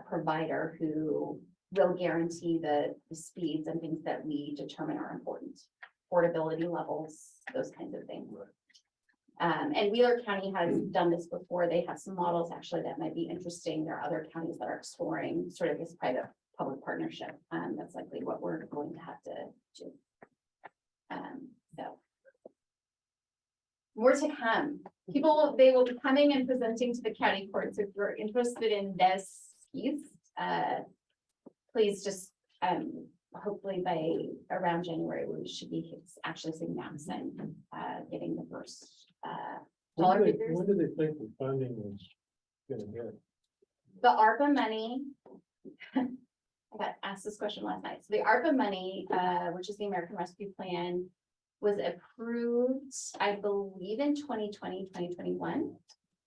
provider who will guarantee the speeds and things that we determine are important, affordability levels, those kinds of things. And Wheeler County has done this before. They have some models actually that might be interesting. There are other counties that are exploring sort of this private public partnership. That's likely what we're going to have to do. So more to come. People, they will be coming and presenting to the county courts. If you're interested in this piece, please just, hopefully by around January, we should be actually seeing maps and getting the first dollar figures.
When do they think the funding is gonna hit?
The ARPA money, I got asked this question last night. So the ARPA money, which is the American Rescue Plan, was approved, I believe, in 2020, 2021.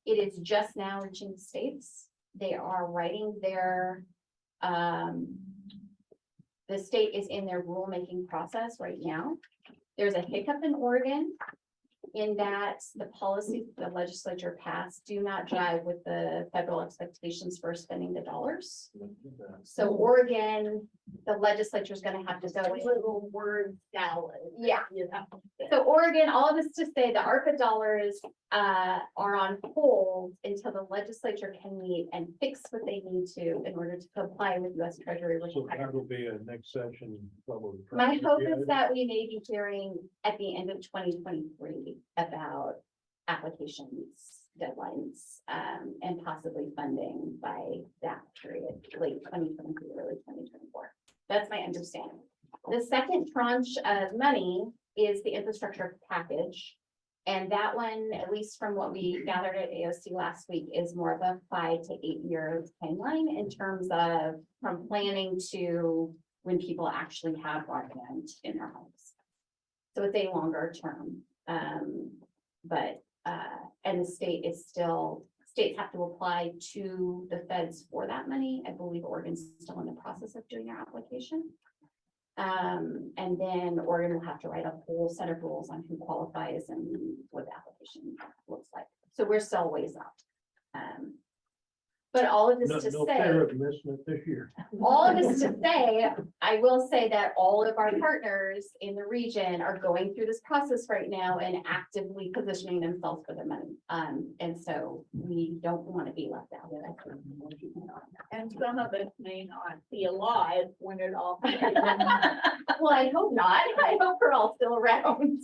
It is just now reaching the states. They are writing their, the state is in their rulemaking process right now. There's a hiccup in Oregon in that the policies the legislature passed do not jive with the federal expectations for spending the dollars. So Oregon, the legislature is going to have to go.
Little word salad.
Yeah.
You know.
So Oregon, all of this to say the ARPA dollars are on hold until the legislature can meet and fix what they need to in order to comply with US Treasury.
So that will be a next session. Probably.
My hope is that we may be hearing at the end of 2023 about applications, deadlines, and possibly funding by that period, late 2023, early 2024. That's my understanding. The second tranche of money is the infrastructure package. And that one, at least from what we gathered at AOC last week, is more of a 5 to 8 year timeline in terms of from planning to when people actually have broadband in their homes. So it's a longer term. And the state is still, states have to apply to the feds for that money. I believe Oregon's still in the process of doing their application. And then Oregon will have to write a whole set of rules on who qualifies and what the application looks like. So we're still ways up. But all of this to
No
say,
fear of missing it this year.
all of this to say, I will say that all of our partners in the region are going through this process right now and actively positioning themselves for the money. And so we don't want to be left out.
And some of us may not be alive when it all.
Well, I hope not. I hope we're all still around.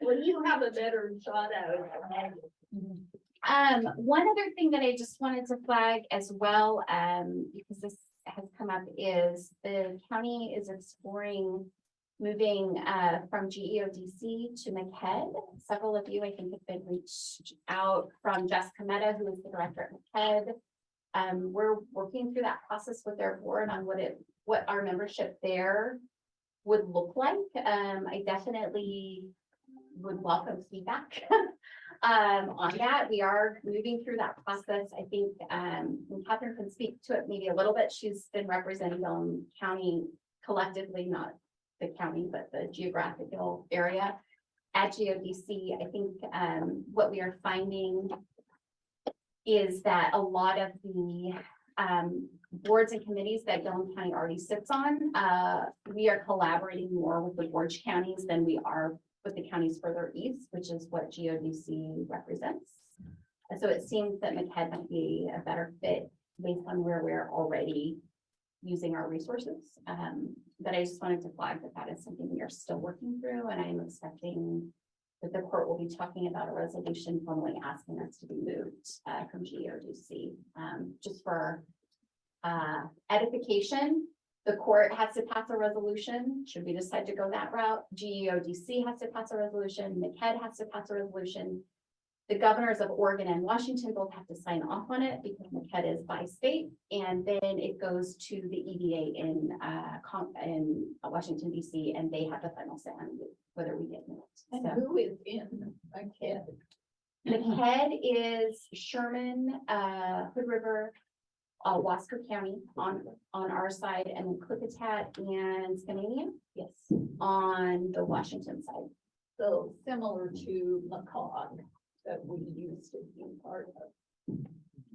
Well, you have a better shot at it than I do.
One other thing that I just wanted to flag as well, because this has come up, is the county is exploring moving from GEODC to MCHED. Several of you, I think, have been reached out from Jessica Mehta, who is the director at MCHED. We're working through that process with their board on what our membership there would look like. I definitely would welcome feedback on that. We are moving through that process. I think and Catherine can speak to it maybe a little bit. She's been representing Gilliam County collectively, not the county, but the geographical area at GODC. I think what we are finding is that a lot of the boards and committees that Gilliam County already sits on, we are collaborating more with the Gorge counties than we are with the counties further east, which is what GODC represents. And so it seems that MCHED might be a better fit based on where we're already using our resources. But I just wanted to flag that that is something we are still working through, and I'm expecting that the court will be talking about a resolution formally asking us to be moved from GEODC. Just for edification, the court has to pass a resolution. Should we decide to go that route, GEODC has to pass a resolution, MCED has to pass a resolution. The governors of Oregon and Washington both have to sign off on it because MCED is by state, and then it goes to the EDA in Washington DC, and they have the final say on whether we get moved.
And
So
who is in MCED?
MCED is Sherman, Hood River, Wasco County on our side, and then Klickitat and Skamania, yes, on the Washington side.
So similar to McCog that we used to be part of.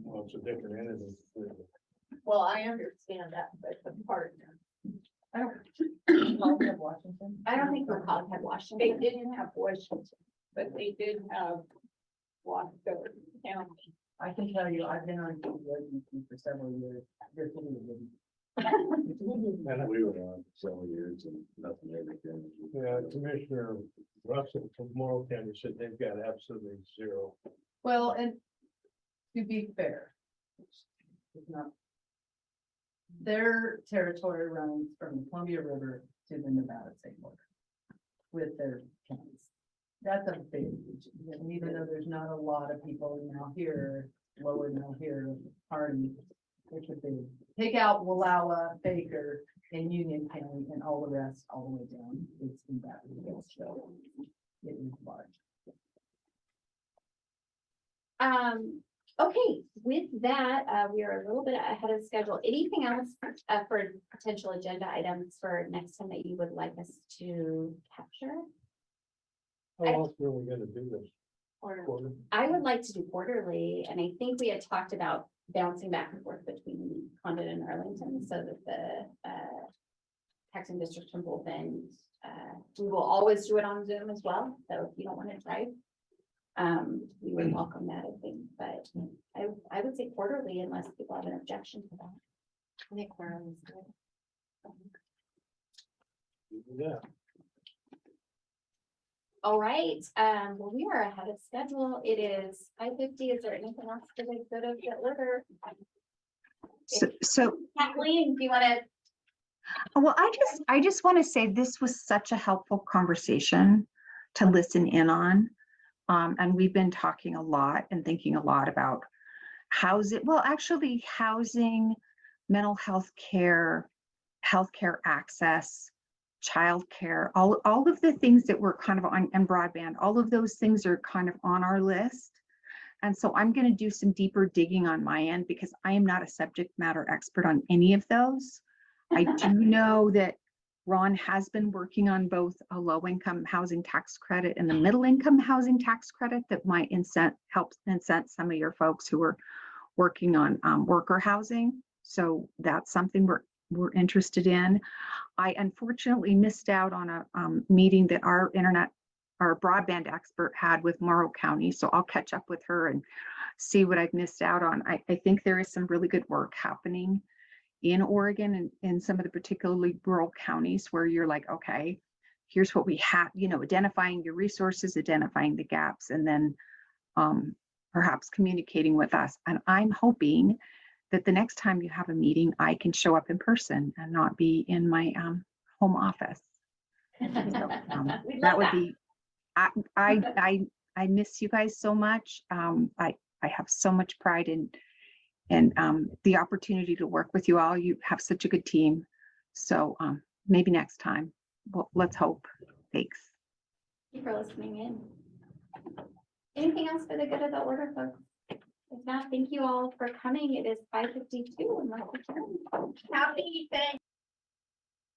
Well, it's a different entity.
Well, I understand that, but the partner.
I don't
Washington.
I don't think McCog had Washington.
They didn't have Washington, but they did have Wasco County.
I can tell you, I've been on GEODC for several years. This is
And
We were on several years and nothing ever came.
yeah, Commissioner Russell from Morrow County said they've got absolutely zero.
Well, and to be fair, it's not. Their territory runs from the Columbia River to the Nevada state border with their counties. That's a big region, and even though there's not a lot of people now here, lower now here, Hardy, which would be, take out Wallowa, Baker, and Union County, and all the rest, all the way down, it's in that region, so it is large.
Okay, with that, we are a little bit ahead of schedule. Anything else for potential agenda items for next time that you would like us to capture?
How else are we gonna do this? Quarter?
I would like to do quarterly, and I think we had talked about bouncing back and forth between Condon and Arlington so that the taxing districts from both ends. We will always do it on Zoom as well, so if you don't want to drive, we would welcome that, I think, but I would say quarterly unless people have an objection to that.
I think quarterly is good.
Yeah.
All right, well, we are ahead of schedule. It is 5:50. Is there anything else for the good of the order?
So,
Kathleen, do you want to?
well, I just want to say this was such a helpful conversation to listen in on. And we've been talking a lot and thinking a lot about housing, well, actually housing, mental health care, healthcare access, childcare, all of the things that were kind of on, and broadband, all of those things are kind of on our list. And so I'm going to do some deeper digging on my end because I am not a subject matter expert on any of those. I do know that Ron has been working on both a low-income housing tax credit and the middle-income housing tax credit that might help incent some of your folks who are working on worker housing. So that's something we're interested in. I unfortunately missed out on a meeting that our broadband expert had with Morrow County. So I'll catch up with her and see what I've missed out on. I think there is some really good work happening in Oregon and in some of the particularly rural counties where you're like, okay, here's what we have, identifying your resources, identifying the gaps, and then perhaps communicating with us. And I'm hoping that the next time you have a meeting, I can show up in person and not be in my home office. So, that would be, I miss you guys so much. I have so much pride in the opportunity to work with you all. You have such a good team. So maybe next time. Well, let's hope. Thanks.
Thank you for listening in. Anything else for the good of the order, folks? If not, thank you all for coming. It is 5:52 and we're adjourned.
Happy Thanksgiving.